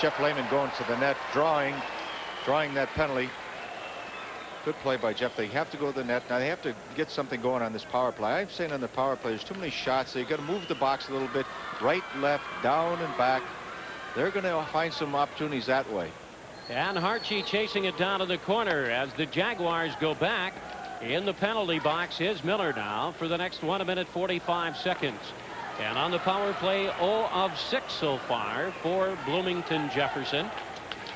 Jeff Lehman going to the net, drawing that penalty. Good play by Jeff. They have to go to the net. Now they have to get something going on this power play. I'm saying on the power play, there's too many shots. They've got to move the box a little bit. Right, left, down, and back. They're going to find some opportunities that way. And Hartje chasing it down to the corner as the Jaguars go back. In the penalty box is Miller now for the next 1 minute 45 seconds. And on the power play, 0 of 6 so far for Bloomington Jefferson.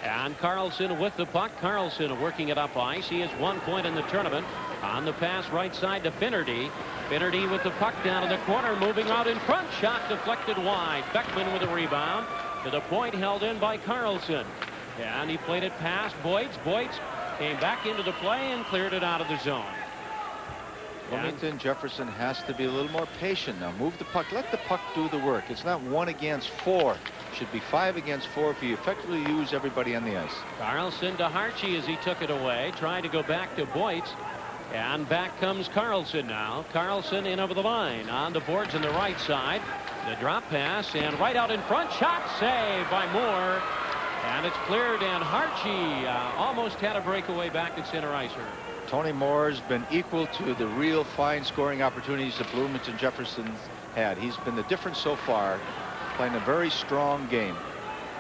And Carlson with the puck. Carlson working it up ice. He has 1 point in the tournament. On the pass right side to Finnerty. Finnerty with the puck down to the corner. Moving out in front. Shot deflected wide. Beckman with a rebound. To the point held in by Carlson. And he played it past Boyds. Boyds came back into the play and cleared it out of the zone. Bloomington Jefferson has to be a little more patient now. Move the puck. Let the puck do the work. It's not 1 against 4. Should be 5 against 4 if you effectively use everybody on the ice. Carlson to Hartje as he took it away. Trying to go back to Boyds. And back comes Carlson now. Carlson in over the line. On the boards on the right side. The drop pass and right out in front. Shot saved by Moore. And it's cleared, and Hartje almost had a breakaway back at center ice. Tony Moore's been equal to the real fine scoring opportunities that Bloomington Jefferson's had. He's been the difference so far, playing a very strong game.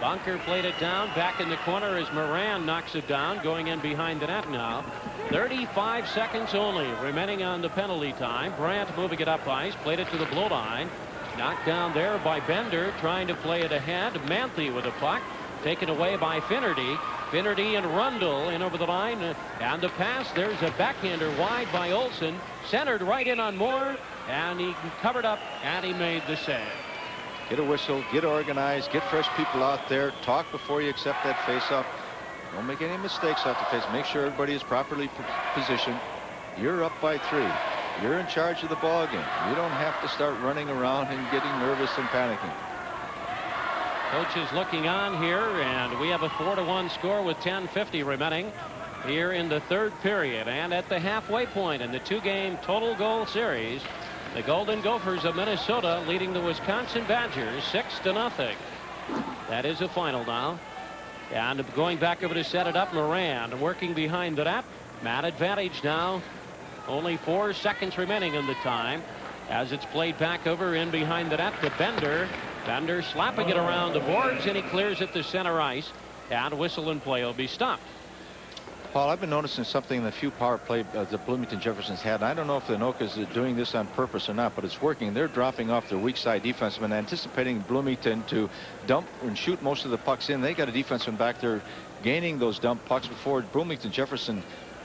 Bunker played it down. Back in the corner as Moran knocks it down. Going in behind the net now. 35 seconds only remaining on the penalty time. Brandt moving it up ice. Played it to the blue line. Knocked down there by Bender. Trying to play it ahead. Manthey with a puck. Taken away by Finnerty. Finnerty and Rundle in over the line. And the pass. There's a backhander wide by Olsen. Centered right in on Moore. And he covered up and he made the save. Get a whistle, get organized, get fresh people out there. Talk before you accept that faceoff. Don't make any mistakes off the face. Make sure everybody is properly positioned. You're up by 3. You're in charge of the ball game. You don't have to start running around and getting nervous and panicking. Coach is looking on here, and we have a 4-1 score with 10:50 remaining here in the third period. And at the halfway point in the 2-game total goal series, the Golden Gophers of Minnesota leading the Wisconsin Badgers 6-0. That is the final now. And going back over to set it up, Moran working behind the net. Man advantage now. Only 4 seconds remaining in the time as it's played back over in behind the net to Bender. Bender slapping it around the boards, and he clears it to center ice. And whistle and play will be stopped. Paul, I've been noticing something in the few power play the Bloomington Jefferson's had. And I don't know if the Anokas are doing this on purpose or not, but it's working. They're dropping off their weak side defenseman, anticipating Bloomington to dump and shoot most of the pucks in. They got a defenseman back there gaining those dump pucks before Bloomington Jefferson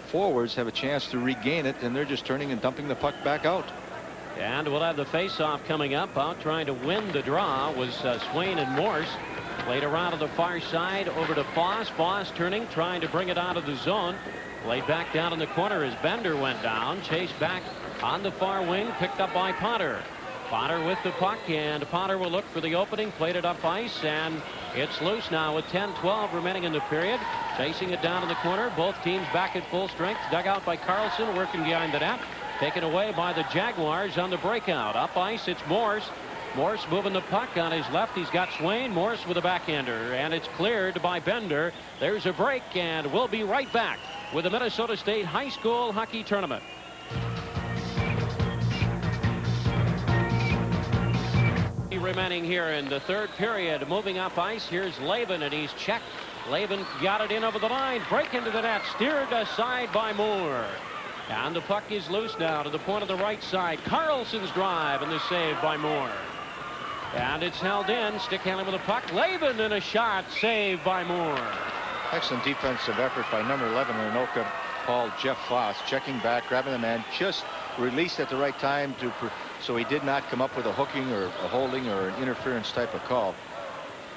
forwards have a chance to regain it, and they're just turning and dumping the puck back out. And we'll have the face-off coming up. Out trying to win the draw was Swain and Morse. Played around to the far side over to Foss. Foss turning, trying to bring it out of the zone. Played back down in the corner as Bender went down. Chased back on the far wing, picked up by Potter. Potter with the puck, and Potter will look for the opening. Played it up ice, and it's loose now with 10-12 remaining in the period. Chasing it down in the corner. Both teams back at full strength. Dug out by Carlson, working behind the net. Taken away by the Jaguars on the breakout. Up ice, it's Morse. Morse moving the puck on his left. He's got Swain. Morse with a backhander, and it's cleared by Bender. There's a break, and we'll be right back with the Minnesota State High School Hockey Tournament. Remaining here in the third period. Moving up ice, here's Lavin, and he's checked. Lavin got it in over the line. Break into the net. Steered aside by Moore. And the puck is loose now to the point of the right side. Carlson's drive and the save by Moore. And it's held in. Stick handling with the puck. Lavin and a shot. Saved by Moore. Excellent defensive effort by number 11 in Anoka, called Jeff Foss. Checking back, grabbing the man, just released at the right time so he did not come up with a hooking or a holding or an interference type of call.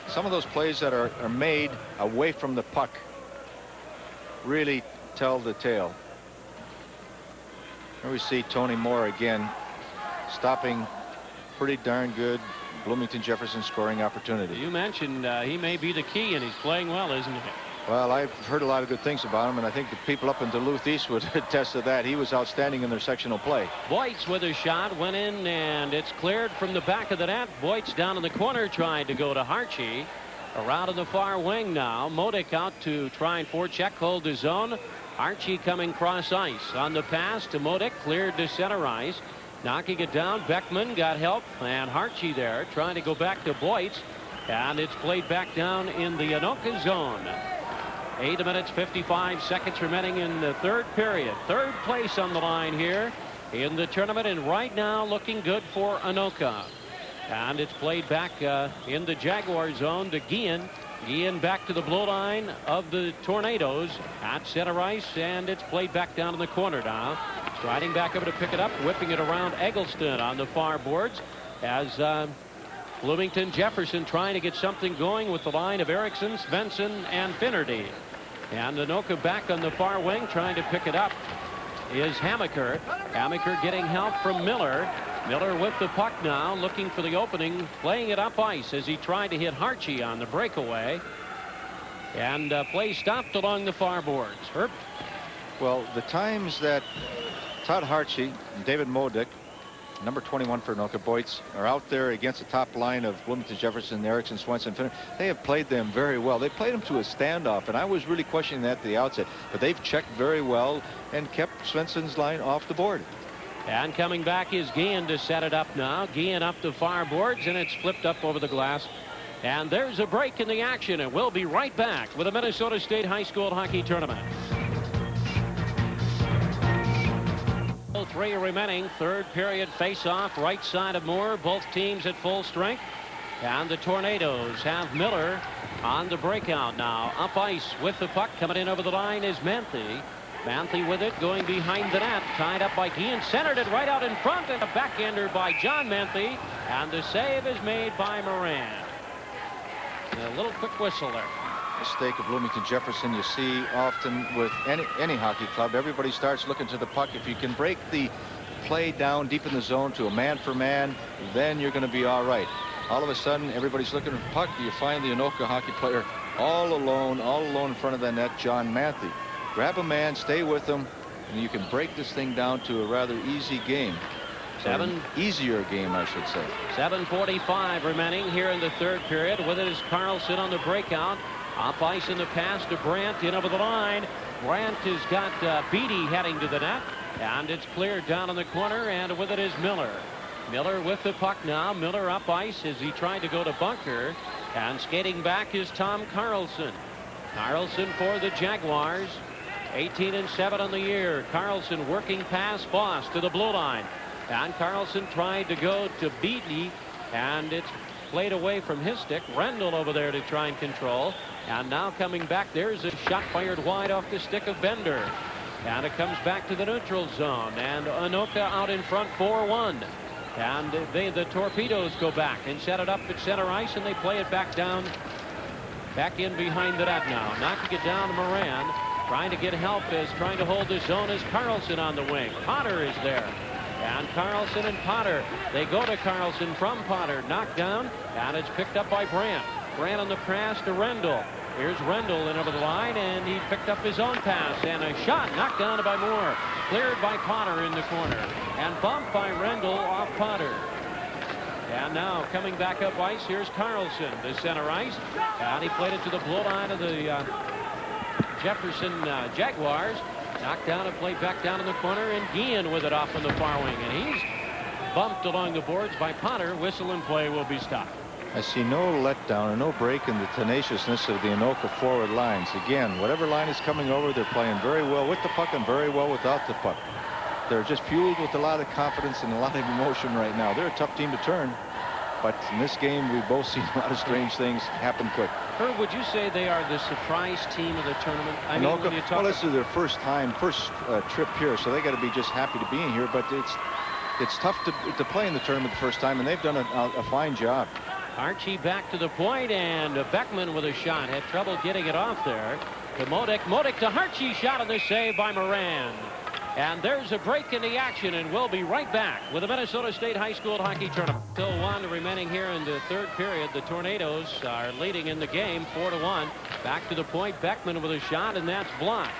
Some of those plays that are made away from the puck really tell the tale. Here we see Tony Moore again stopping pretty darn good Bloomington Jefferson scoring opportunity. You mentioned he may be the key, and he's playing well, isn't he? Well, I've heard a lot of good things about him, and I think the people up in Duluth East would attest to that. He was outstanding in their sectional play. Boytz with a shot went in, and it's cleared from the back of the net. Boytz down in the corner trying to go to Harchie. Around in the far wing now. Modic out to try and forecheck, hold his zone. Archie coming cross ice on the pass to Modic, cleared to center ice, knocking it down. Beckman got help, and Harchie there trying to go back to Boytz, and it's played back down in the Anoka zone. 8 minutes 55 seconds remaining in the third period. Third place on the line here in the tournament, and right now looking good for Anoka. And it's played back in the Jaguar zone to Guillen. Guillen back to the blue line of the Tornadoes at center ice, and it's played back down in the corner now. Striding back over to pick it up, whipping it around Eggleston on the far boards as Bloomington Jefferson trying to get something going with the line of Erickson, Svensson, and Finnerty. And Anoka back on the far wing trying to pick it up is Hammaker. Hammaker getting help from Miller. Miller with the puck now, looking for the opening, playing it up ice as he tried to hit Harchie on the breakaway. And play stopped along the far boards. Herb? Well, the times that Todd Harchie and David Modic, number 21 for Anoka, Boytz, are out there against the top line of Bloomington Jefferson, Erickson, Swenson, Finner, they have played them very well. They played them to a standoff, and I was really questioning that at the outset. But they've checked very well and kept Swenson's line off the board. And coming back is Guillen to set it up now. Guillen up the far boards, and it's flipped up over the glass. And there's a break in the action, and we'll be right back with the Minnesota State High School Hockey Tournament. 3 remaining. Third period face-off. Right side of Moore. Both teams at full strength. And the Tornadoes have Miller on the breakout now. Up ice with the puck. Coming in over the line is Manthe. Manthe with it, going behind the net, tied up by Guillen, centered it right out in front, and a backhander by John Manthe, and the save is made by Moran. A little quick whistle there. Mistake of Bloomington Jefferson you see often with any hockey club. Everybody starts looking to the puck. If you can break the play down deep in the zone to a man for man, then you're going to be all right. All of a sudden, everybody's looking at the puck. You find the Anoka hockey player all alone in front of the net, John Manthe. Grab a man, stay with him, and you can break this thing down to a rather easy game. Easier game, I should say. 7:45 remaining here in the third period. With it is Carlson on the breakout. Up ice in the pass to Brandt, in over the line. Brandt has got Beatty heading to the net, and it's cleared down in the corner, and with it is Miller. Miller with the puck now. Miller up ice as he tried to go to bunker, and skating back is Tom Carlson. Carlson for the Jaguars. 18-7 on the year. Carlson working past Boss to the blue line. And Carlson tried to go to Beatty, and it's played away from his stick. Rendell over there to try and control. And now coming back, there's a shot fired wide off the stick of Bender. And it comes back to the neutral zone. And Anoka out in front 4-1. And the Torpedoes go back and set it up at center ice, and they play it back down, back in behind the net now. Knocking it down to Moran. Trying to get help as trying to hold the zone is Carlson on the wing. Potter is there. And Carlson and Potter. They go to Carlson from Potter. Knocked down. And it's picked up by Brandt. Brandt on the pass to Rendell. Here's Rendell in over the line, and he picked up his own pass. And a shot knocked down by Moore. Cleared by Potter in the corner. And bumped by Rendell off Potter. And now coming back up ice, here's Carlson, the center ice. And he played it to the blue line of the Jefferson Jaguars. Knocked down and played back down in the corner, and Guillen with it off on the far wing. And he's bumped along the boards by Potter. Whistle and play will be stopped. I see no letdown or no break in the tenaciousness of the Anoka forward lines. Again, whatever line is coming over, they're playing very well with the puck and very well without the puck. They're just fueled with a lot of confidence and a lot of emotion right now. They're a tough team to turn. But in this game, we've both seen a lot of strange things happen quick. Herb, would you say they are the surprise team of the tournament? I mean, when you talk well, this is their first trip here, so they got to be just happy to be in here. But it's tough to play in the tournament the first time, and they've done a fine job. Archie back to the point, and Beckman with a shot. Had trouble getting it off there. To Modic. Modic to Archie. Shot on the save by Moran. And there's a break in the action, and we'll be right back with the Minnesota State High School Hockey Tournament. Still 1 remaining here in the third period. The Tornadoes are leading in the game 4-1. Back to the point. Beckman with a shot, and that's blocked.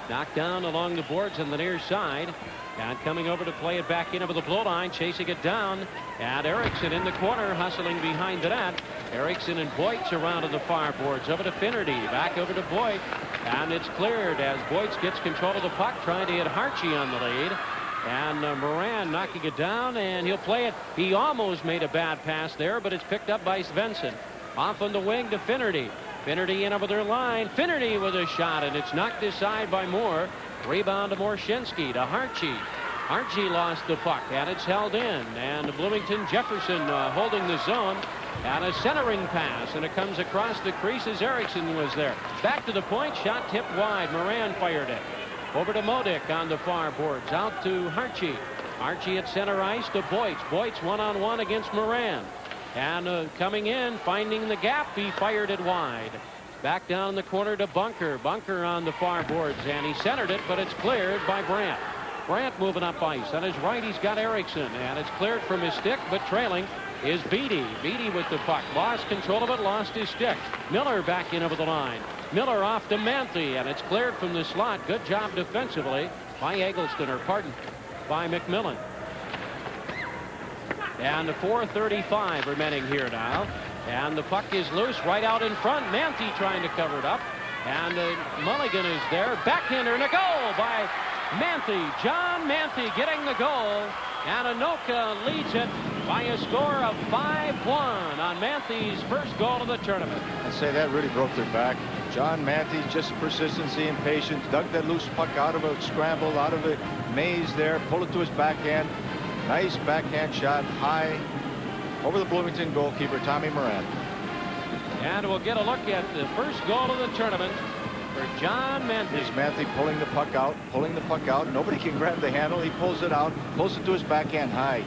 Knocked down along the boards on the near side. And coming over to play it back in over the blue line, chasing it down. And Erickson in the corner, hustling behind the net. Erickson and Boytz around on the far boards. Over to Finnerty, back over to Boyt. And it's cleared as Boytz gets control of the puck, trying to hit Harchie on the lead. And Moran knocking it down, and he'll play it. He almost made a bad pass there, but it's picked up by Svensson. Off on the wing to Finnerty. Finnerty in over their line. Finnerty with a shot, and it's knocked aside by Moore. Rebound to Morshinsky to Harchie. Harchie lost the puck, and it's held in. And Bloomington Jefferson holding the zone. And a centering pass, and it comes across the crease as Erickson was there. Back to the point, shot tipped wide. Moran fired it. Over to Modic on the far boards. Out to Harchie. Harchie at center ice to Boytz. Boytz one-on-one against Moran. And coming in, finding the gap, he fired it wide. Back down the corner to Bunker. Bunker on the far boards, and he centered it, but it's cleared by Brandt. Brandt moving up ice. On his right, he's got Erickson, and it's cleared from his stick, but trailing is Beatty. Beatty with the puck. Lost control of it, lost his stick. Miller back in over the line. Miller off to Manthe, and it's cleared from the slot. Good job defensively by Eggleston, or pardon, by McMillan. And the 4:35 remaining here now. And the puck is loose right out in front. Manthe trying to cover it up. And Mulligan is there. Backhander and a goal by Manthe. John Manthe getting the goal. And Anoka leads it by a score of 5-1 on Manthe's first goal of the tournament. I'd say that really broke their back. John Manthe, just persistency and patience, dug that loose puck out of a scramble, out of a maze there, pulled it to his backhand. Nice backhand shot, high, over the Bloomington goalkeeper, Tommy Moran. And we'll get a look at the first goal of the tournament for John Manthe. Here's Manthe pulling the puck out, Nobody can grab the handle. He pulls it out, pulls it to his backhand high.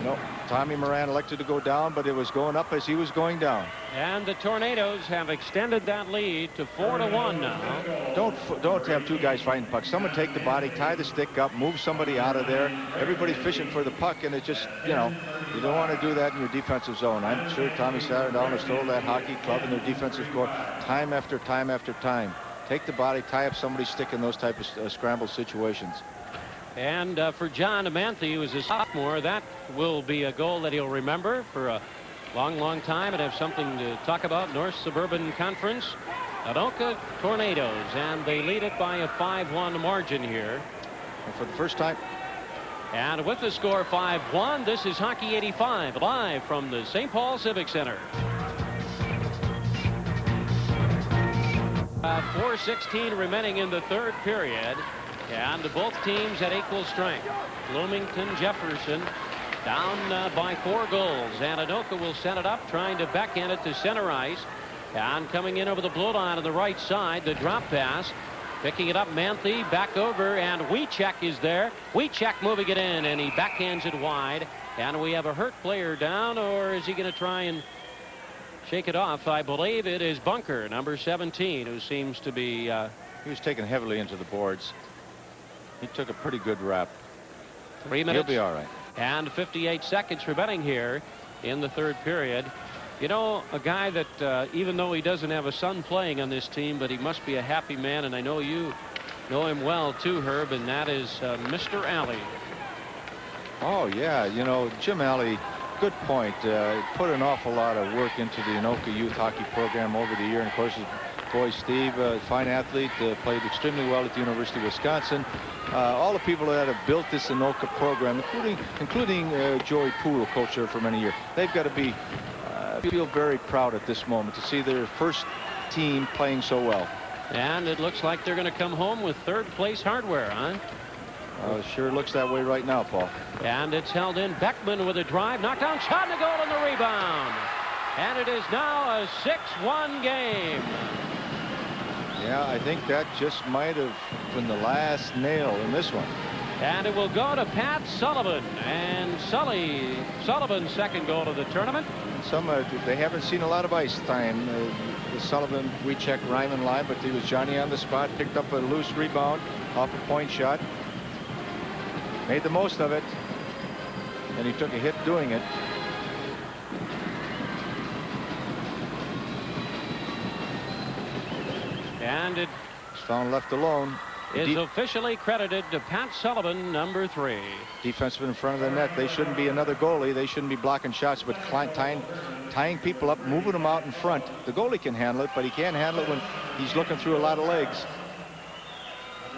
No, Tommy Moran elected to go down, but it was going up as he was going down. And the Tornadoes have extended that lead to 4-1 now. Don't have two guys fighting pucks. Someone take the body, tie the stick up, move somebody out of there. Everybody's fishing for the puck, and it just, you know, you don't want to do that in your defensive zone. I'm sure Tommy Satterdown has told that hockey club in their defensive core time after time after time. Take the body, tie up somebody's stick in those type of scramble situations. And for John Manthe, who is a sophomore, that will be a goal that he'll remember for a long time and have something to talk about. North Suburban Conference. Anoka Tornadoes, and they lead it by a 5-1 margin here. And for the first time. And with the score 5-1, this is Hockey 85 live from the St. Paul Civic Center. 4:16 remaining in the third period. And both teams at equal strength. Bloomington, Jefferson down by 4 goals. And Anoka will set it up, trying to backhand it to center ice. And coming in over the blue line on the right side, the drop pass. Picking it up, Manthe back over, and Wiechek is there. Wiechek moving it in, and he backhands it wide. And we have a hurt player down, or is he going to try and shake it off? I believe it is Bunker, number 17, who seems to be... He was taken heavily into the boards. He took a pretty good rap. 3 minutes. He'll be all right. And 58 seconds remaining here in the third period. You know, a guy that even though he doesn't have a son playing on this team, but he must be a happy man, and I know you know him well too, Herb, and that is Mr. Alley. Oh, yeah. You know, Jim Alley, good point. Put an awful lot of work into the Anoka youth hockey program over the year. And, of course, his boy Steve, fine athlete, played extremely well at the University of Wisconsin. All the people that have built this Anoka program, including Joey Poole, coach there for many years, they've got to be feel very proud at this moment to see their first team playing so well. And it looks like they're going to come home with third place hardware, huh? Sure looks that way right now, Paul. And it's held in. Beckman with a drive, knockdown, shot, and a goal, and the rebound. And it is now a 6-1 game. Yeah, I think that just might have been the last nail in this one. And it will go to Pat Sullivan. And Sullivan's second goal of the tournament. They haven't seen a lot of ice time. The Sullivan, Wiechek, Ryman line, but he was Johnny on the spot, picked up a loose rebound off a point shot. Made the most of it. And he took a hit doing it. And it was found left alone. Is officially credited to Pat Sullivan, number 3. Defenseman in front of the net. They shouldn't be another goalie. They shouldn't be blocking shots, but tying people up, moving them out in front. The goalie can handle it, but he can't handle it when he's looking through a lot of legs.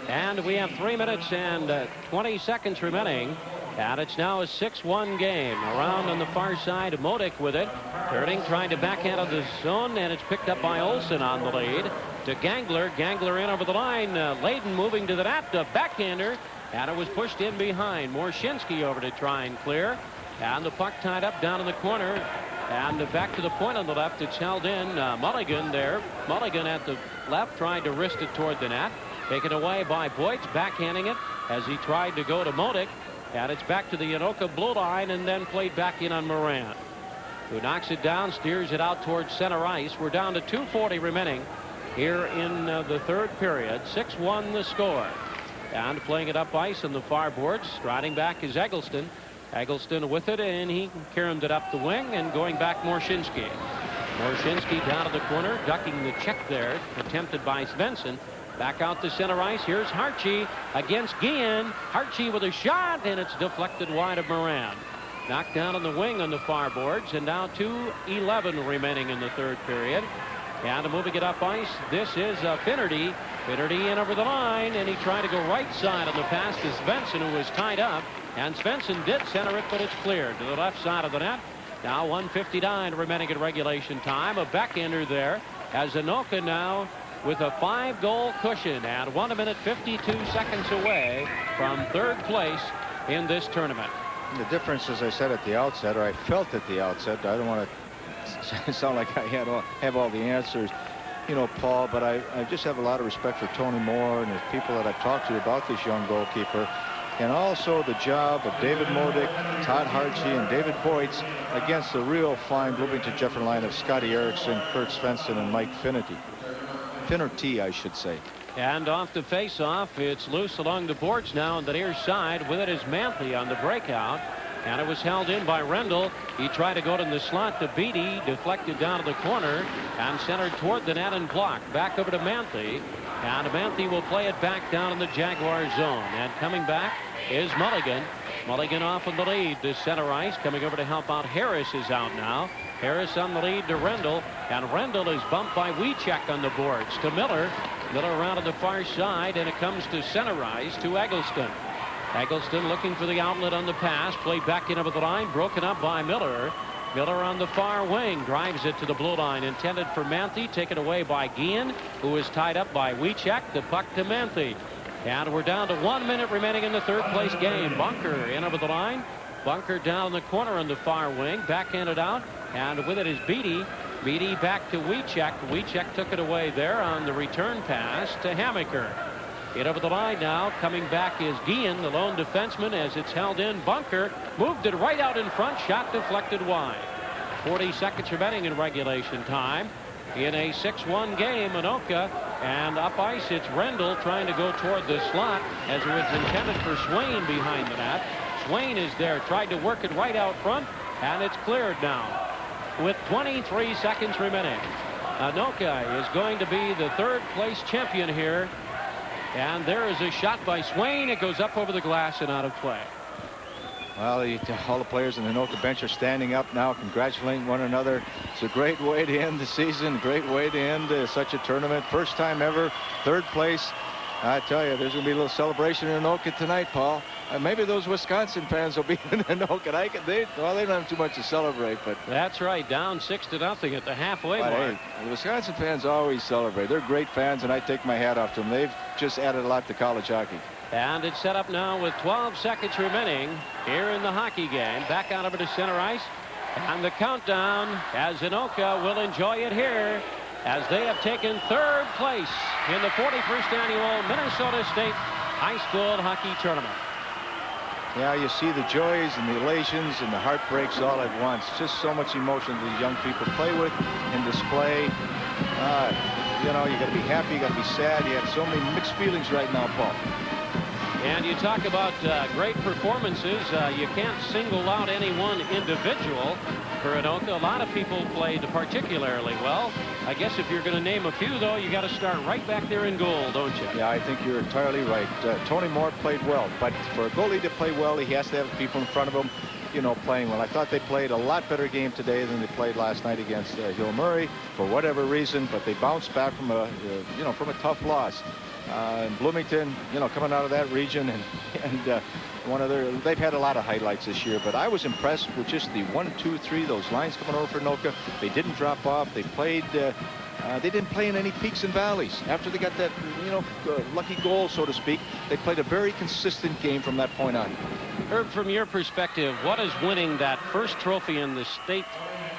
And we have 3 minutes and 20 seconds remaining. And it's now a 6-1 game. Around on the far side, Modic with it. Turning, trying to backhand of the zone, and it's picked up by Olsen on the lead. To Gangler. Gangler in over the line. Layden moving to the net. A backhander. And it was pushed in behind. Morshinsky over to try and clear. And the puck tied up down in the corner. And back to the point on the left. It's held in. Mulligan there. Mulligan at the left trying to wrist it toward the net. Taken away by Boyce. Backhanding it as he tried to go to Modic. And it's back to the Anoka blue line and then played back in on Moran, who knocks it down, steers it out towards center ice. We're down to 2:40 remaining here in the third period. 6-1 the score. And playing it up ice on the far boards. Striding back is Eggleston. Eggleston with it, and he carried it up the wing, and going back Morshinsky. Morshinsky down to the corner, ducking the check there, attempted by Svensson. Back out to center ice. Here's Hartje against Guillen. Hartje with a shot, and it's deflected wide of Moran. Knocked down on the wing on the far boards, and now 2:11 remaining in the third period. And moving it up ice, this is Finnerty. Finnerty in over the line, and he tried to go right side on the pass to Svensson, who was tied up. And Svensson did center it, but it's cleared to the left side of the net. Now 1:59 remaining in regulation time. A backhander there as Anoka now with a 5-goal cushion and 1 minute 52 seconds away from third place in this tournament. The difference, as I said at the outset, or I felt at the outset, I don't want to sound like I have all the answers, you know, Paul, but I just have a lot of respect for Tony Moore and the people that I've talked to about this young goalkeeper, and also the job of David Modic, Todd Hartje, and David Boyce against the real fine Bloomington Jefferson line of Scotty Erickson, Kurt Svensson, and Mike Finnerty. Finnerty, I should say. And off the face-off, it's loose along the boards now on the near side. With it is Manthe on the breakout. And it was held in by Rendell. He tried to go to the slot to Beatty, deflected down to the corner, and centered toward the net and blocked. Back over to Manthe. And Manthe will play it back down in the Jaguar zone. And coming back is Mulligan. Mulligan off in the lead to center ice. Coming over to help out. Harris is out now. Harris on the lead to Rendell, and Rendell is bumped by Wiechek on the boards to Miller. Miller around to the far side, and it comes to center ice to Eggleston. Eggleston looking for the outlet on the pass, played back in over the line, broken up by Miller. Miller on the far wing drives it to the blue line, intended for Manthe, taken away by Guillen, who is tied up by Wiechek. The puck to Manthe, and we're down to 1 minute remaining in the third place game. Bunker in over the line. Bunker down the corner on the far wing, backhanded out, and with it is Beatty. Beatty back to Wiechek. Wiechek took it away there on the return pass to Hammaker. In over the line now, coming back is Guillen, the lone defenseman, as it's held in. Bunker moved it right out in front, shot deflected wide. 40 seconds remaining in regulation time. In a 6-1 game, Anoka, and up ice, it's Rendell trying to go toward the slot as it was intended for Swain behind the net. Swain is there, tried to work it right out front, and it's cleared now with 23 seconds remaining. Anoka is going to be the third place champion here. And there is a shot by Swain. It goes up over the glass and out of play. Well, all the players in the Anoka bench are standing up now, congratulating one another. It's a great way to end the season, great way to end such a tournament. First time ever, third place. I tell you, there's going to be a little celebration in Anoka tonight, Paul. Maybe those Wisconsin fans will be in Anoka. They don't have too much to celebrate, but that's right. Down 6-0 at the halfway mark. Hey, the Wisconsin fans always celebrate. They're great fans, and I take my hat off to them. They've just added a lot to college hockey. And it's set up now with 12 seconds remaining here in the hockey game. Back out over to center ice, and the countdown as Anoka will enjoy it here, as they have taken third place in the 41st annual Minnesota State High School Hockey Tournament. Yeah, you see the joys and the elations and the heartbreaks all at once. Just so much emotion these young people play with and display. You know, you got to be happy, you got to be sad. You have so many mixed feelings right now, Paul. And you talk about great performances. You can't single out any one individual for Anoka. A lot of people played particularly well. I guess if you're going to name a few, though, you got to start right back there in goal, don't you? Yeah, I think you're entirely right. Tony Moore played well, but for a goalie to play well, he has to have people in front of him, you know, playing well. I thought they played a lot better game today than they played last night against Hill Murray for whatever reason, but they bounced back from a, you know, from a tough loss. And Bloomington, you know, coming out of that region, and they've had a lot of highlights this year, but I was impressed with just the 1, 2, 3, those lines coming over for Anoka. They didn't drop off. They played, they didn't play in any peaks and valleys. After they got that, you know, lucky goal, so to speak, they played a very consistent game from that point on. Herb, from your perspective, what is winning that first trophy in the state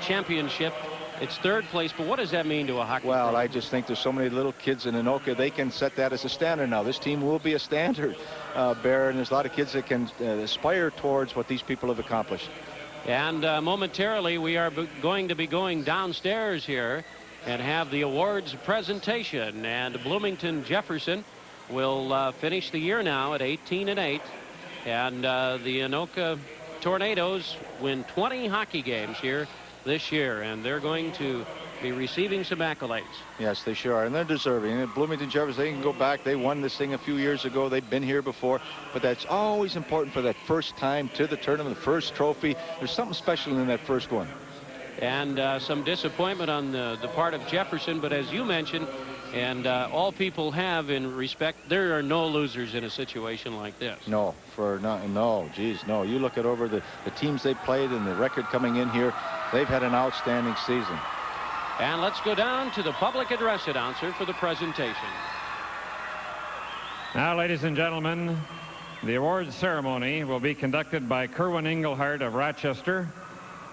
championship? It's third place, but what does that mean to a hockey Well, program? I just think there's so many little kids in Anoka, they can set that as a standard now. This team will be a standard bearer, and there's a lot of kids that can aspire towards what these people have accomplished. And momentarily, we are going to be going downstairs here and have the awards presentation. And Bloomington Jefferson will finish the year now at 18-8. And the Anoka Tornadoes win 20 hockey games here this year, and they're going to be receiving some accolades. Yes, they sure are, and they're deserving. And Bloomington Jefferson, they can go back. They won this thing a few years ago. They've been here before, but that's always important for that first time to the tournament, the first trophy. There's something special in that first one. And some disappointment on the part of Jefferson, but as you mentioned, and all people have in respect, there are no losers in a situation like this. No, geez, no. You look at over the teams they played and the record coming in here, they've had an outstanding season. And let's go down to the public address announcer for the presentation. Now, ladies and gentlemen, the awards ceremony will be conducted by Kerwin Engelhardt of Rochester,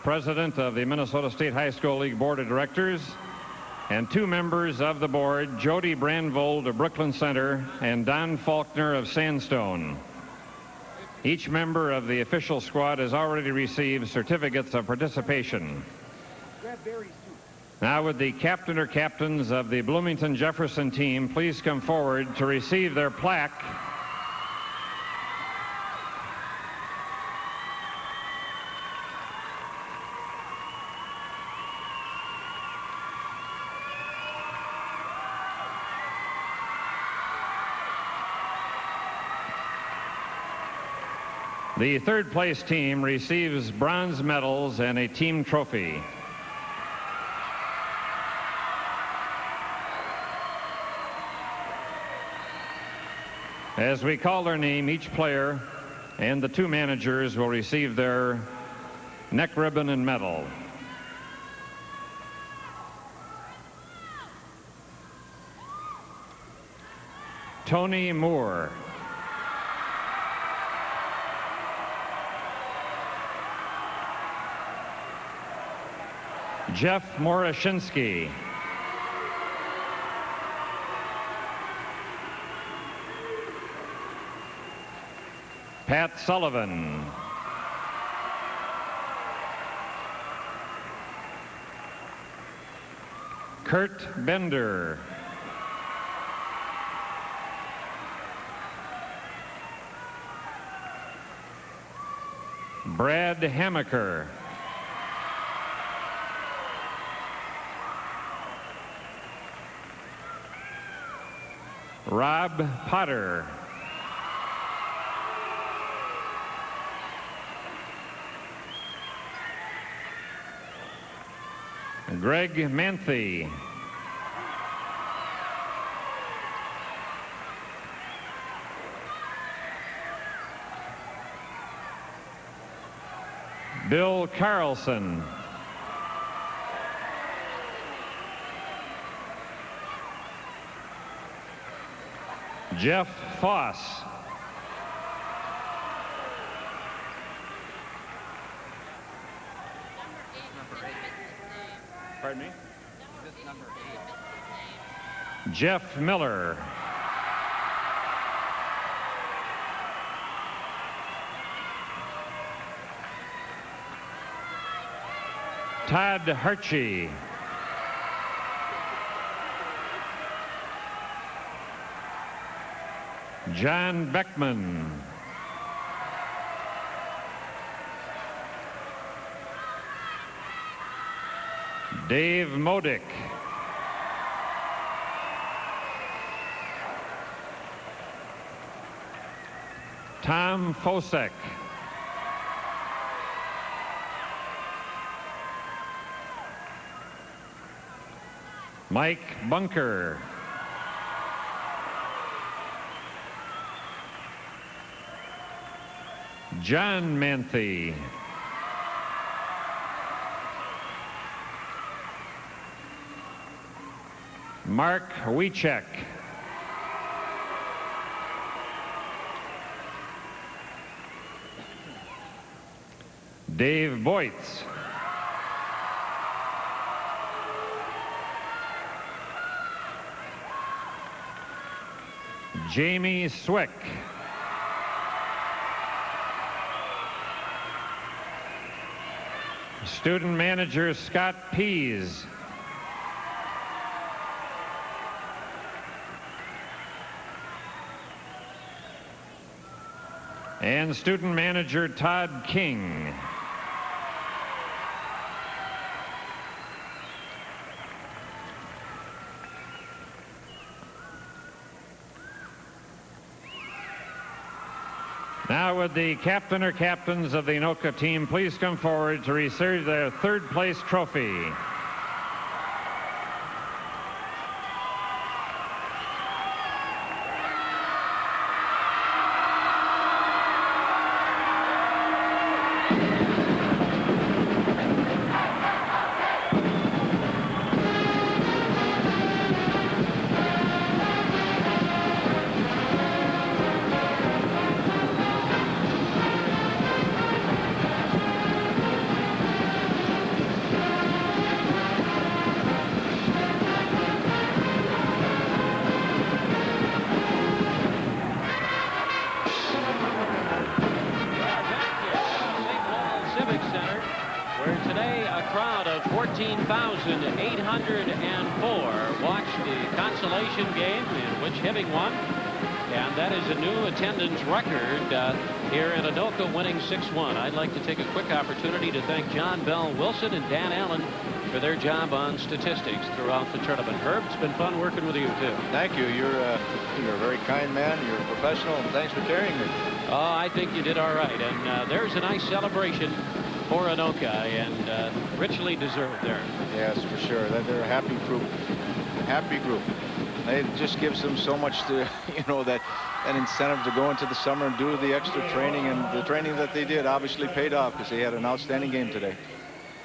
president of the Minnesota State High School League Board of Directors, and two members of the board, Jody Brandvold of Brooklyn Center and Don Faulkner of Sandstone. Each member of the official squad has already received certificates of participation. Now, would the captain or captains of the Bloomington Jefferson team please come forward to receive their plaque. The third place team receives bronze medals and a team trophy. As we call their name, each player and the two managers will receive their neck ribbon and medal. Tony Moore. Jeff Moroshinsky. Pat Sullivan. Kurt Bender. Brad Hamaker. Rob Potter. Greg Manthe. Bill Carlson. Jeff Foss. Pardon me? Jeff Miller. Todd Harchie. John Beckman. Dave Modick. Tom Fosek. Mike Bunker. John Manthe. Mark Wiechek. Dave Boytz. Jamie Swick. Student manager Scott Pease. And student manager Todd King. Now would the captain or captains of the Anoka team please come forward to receive their third place trophy. Where today a crowd of 14,804 watched the consolation game in which Hibbing won. And that is a new attendance record here in Anoka, winning 6-1. I'd like to take a quick opportunity to thank John Bell Wilson and Dan Allen for their job on statistics throughout the tournament. Herb, it's been fun working with you, too. Thank you. You're a very kind man. You're a professional, and thanks for carrying me. Oh, I think you did all right. And there's a nice celebration for Anoka, and richly deserved there. Yes, for sure. They're a happy group. Happy group. It just gives them so much to, that incentive to go into the summer and do the extra training, and the training that they did obviously paid off because they had an outstanding game today.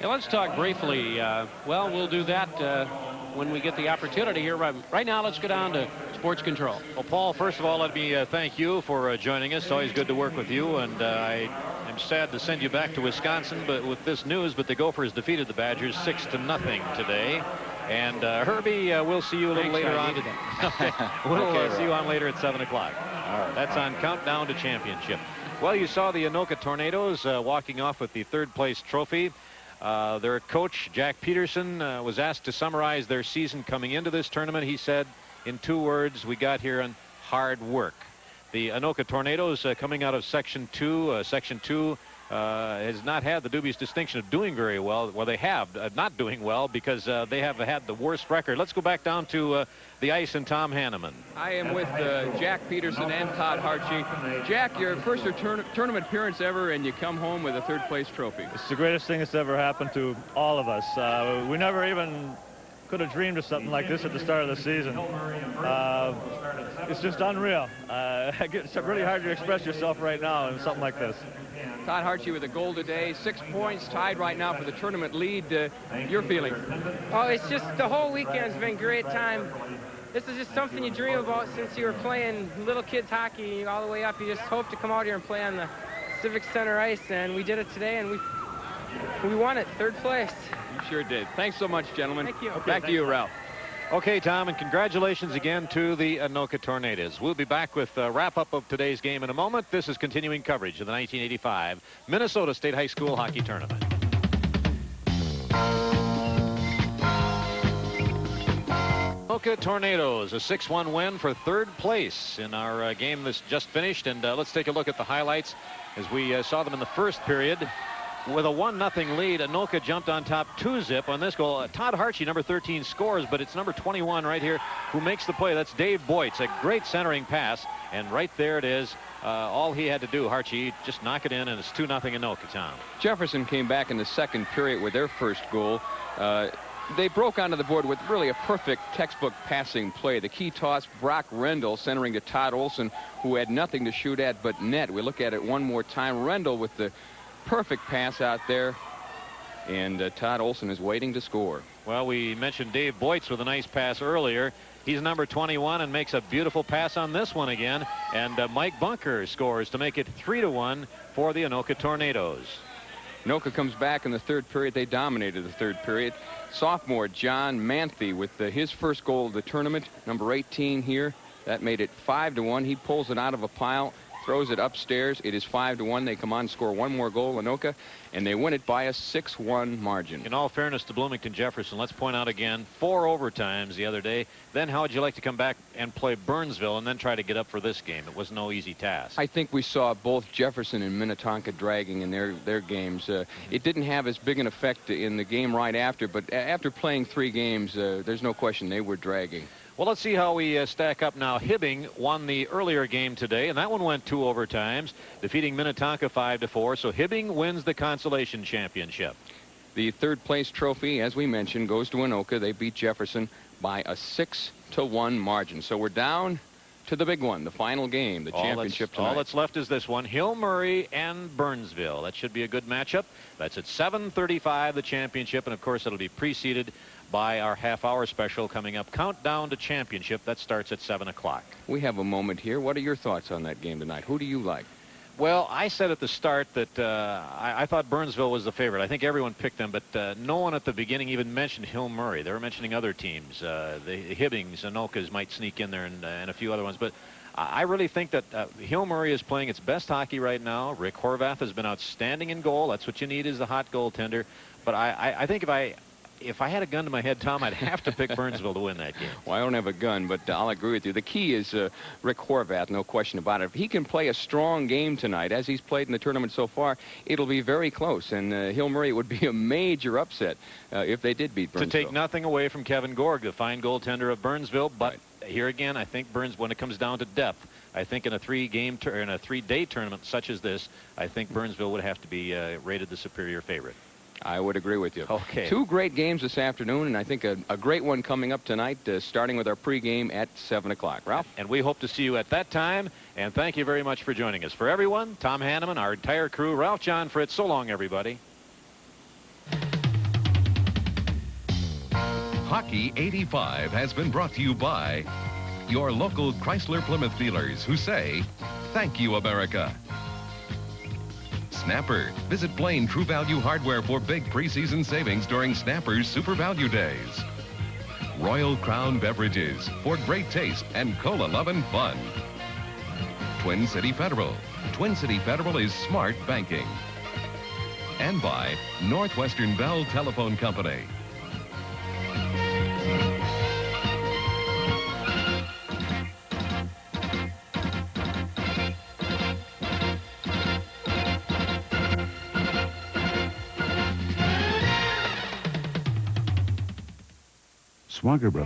Yeah, let's talk briefly. Well, we'll do that when we get the opportunity here. Right now, let's go down to Sports Control. Well, Paul, first of all, let me thank you for joining us. It's always good to work with you, and I am sad to send you back to Wisconsin but with this news, but the Gophers defeated the Badgers 6-0 today. And Herbie, we'll see you a little later on. Okay. We'll see you on later at 7 o'clock. That's on Countdown to Championship. Well, you saw the Anoka Tornadoes walking off with the third-place trophy. Their coach, Jack Peterson, was asked to summarize their season coming into this tournament. He said, in 2 words, we got here on hard work. The Anoka Tornadoes coming out of Section 2. Section 2 has not had the dubious distinction of doing very well. Well, they have not doing well because they have had the worst record. Let's go back down to the ice and Tom Hanneman. I am with Jack Peterson and Todd Hartshee. Jack, your first tournament appearance ever, and you come home with a third-place trophy. It's the greatest thing that's ever happened to all of us. We never even could have dreamed of something like this at the start of the season. It's just unreal. It's really hard to express yourself right now in something like this. Todd Hartshee with a goal today, 6 points, tied right now for the tournament lead. Your feeling? Oh, it's just the whole weekend's been a great time. This is just something you dream about since you were playing little kids hockey all the way up. You just hope to come out here and play on the Civic Center ice, and we did it today, and we won it, 3rd place. You sure did. Thanks so much, gentlemen. Thank you. Back to you, Ralph. Okay, Tom, and congratulations again to the Anoka Tornadoes. We'll be back with a wrap-up of today's game in a moment. This is continuing coverage of the 1985 Minnesota State High School Hockey Tournament. Anoka Tornadoes, a 6-1 win for 3rd place in our game that's just finished. And let's take a look at the highlights as we saw them in the first period. With a 1-0 lead, Anoka jumped on top 2-zip on this goal. Todd Hartshee, number 13, scores, but it's number 21 right here who makes the play. That's Dave Boytz, a great centering pass, and right there it is. All he had to do, Hartshee, just knock it in, and it's 2-0 Anoka, Tom. Jefferson came back in the second period with their first goal. They broke onto the board with really a perfect textbook passing play. The key toss, Brock Rendell centering to Todd Olson, who had nothing to shoot at but net. We look at it one more time. Rendell with the perfect pass out there, and Todd Olson is waiting to score. Well, we mentioned Dave Boytz with a nice pass earlier. He's number 21 and makes a beautiful pass on this one again, and Mike Bunker scores to make it 3-1 for the Anoka Tornadoes. Anoka comes back in the third period. They dominated the third period. Sophomore John Manthe with his first goal of the tournament, number 18 here. That made it 5-1. He pulls it out of a pile, throws it upstairs. It is 5-1. They come on, score one more goal, Anoka, and they win it by a 6-1 margin. In all fairness to Bloomington Jefferson, let's point out again, 4 overtimes the other day. Then how would you like to come back and play Burnsville and then try to get up for this game? It was no easy task. I think we saw both Jefferson and Minnetonka dragging in their games. It didn't have as big an effect in the game right after, but after playing 3 games, there's no question they were dragging. Well, let's see how we stack up now. Hibbing won the earlier game today, and that one went 2 overtimes, defeating Minnetonka 5-4. So Hibbing wins the consolation championship. The third place trophy, as we mentioned, goes to Anoka. They beat Jefferson by a 6-1 margin. So we're down to the big one, the final game, the championship tonight. All that's left is this one, Hill Murray and Burnsville. That should be a good matchup. That's at 7:35, the championship, and of course it'll be preceded by our half-hour special coming up, Countdown to Championship. That starts at 7 o'clock. We have a moment here. What are your thoughts on that game tonight? Who do you like? Well, I said at the start that I thought Burnsville was the favorite. I think everyone picked them, but no one at the beginning even mentioned Hill Murray. They were mentioning other teams. The Hibbings, Anokas might sneak in there, and a few other ones. But I really think that Hill Murray is playing its best hockey right now. Rick Horvath has been outstanding in goal. That's what you need, is the hot goaltender. But I think if I had a gun to my head, Tom, I'd have to pick Burnsville to win that game. Well, I don't have a gun, but I'll agree with you. The key is Rick Horvath, no question about it. If he can play a strong game tonight, as he's played in the tournament so far, it'll be very close. And Hill Murray would be a major upset if they did beat Burnsville. To take nothing away from Kevin Gorg, the fine goaltender of Burnsville, but here again, I think when it comes down to depth, I think in a 3-day tournament such as this, I think Burnsville would have to be rated the superior favorite. I would agree with you. Okay. 2 great games this afternoon, and I think a great one coming up tonight, starting with our pregame at 7 o'clock. Ralph? And we hope to see you at that time, and thank you very much for joining us. For everyone, Tom Hanneman, our entire crew, Ralph John Fritz, so long, everybody. Hockey 85 has been brought to you by your local Chrysler Plymouth dealers who say, thank you, America. Snapper. Visit Blaine True Value Hardware for big preseason savings during Snapper's Super Value Days. Royal Crown Beverages for great taste and cola-lovin' fun. Twin City Federal. Twin City Federal is smart banking. And by Northwestern Bell Telephone Company. Swagger Brothers.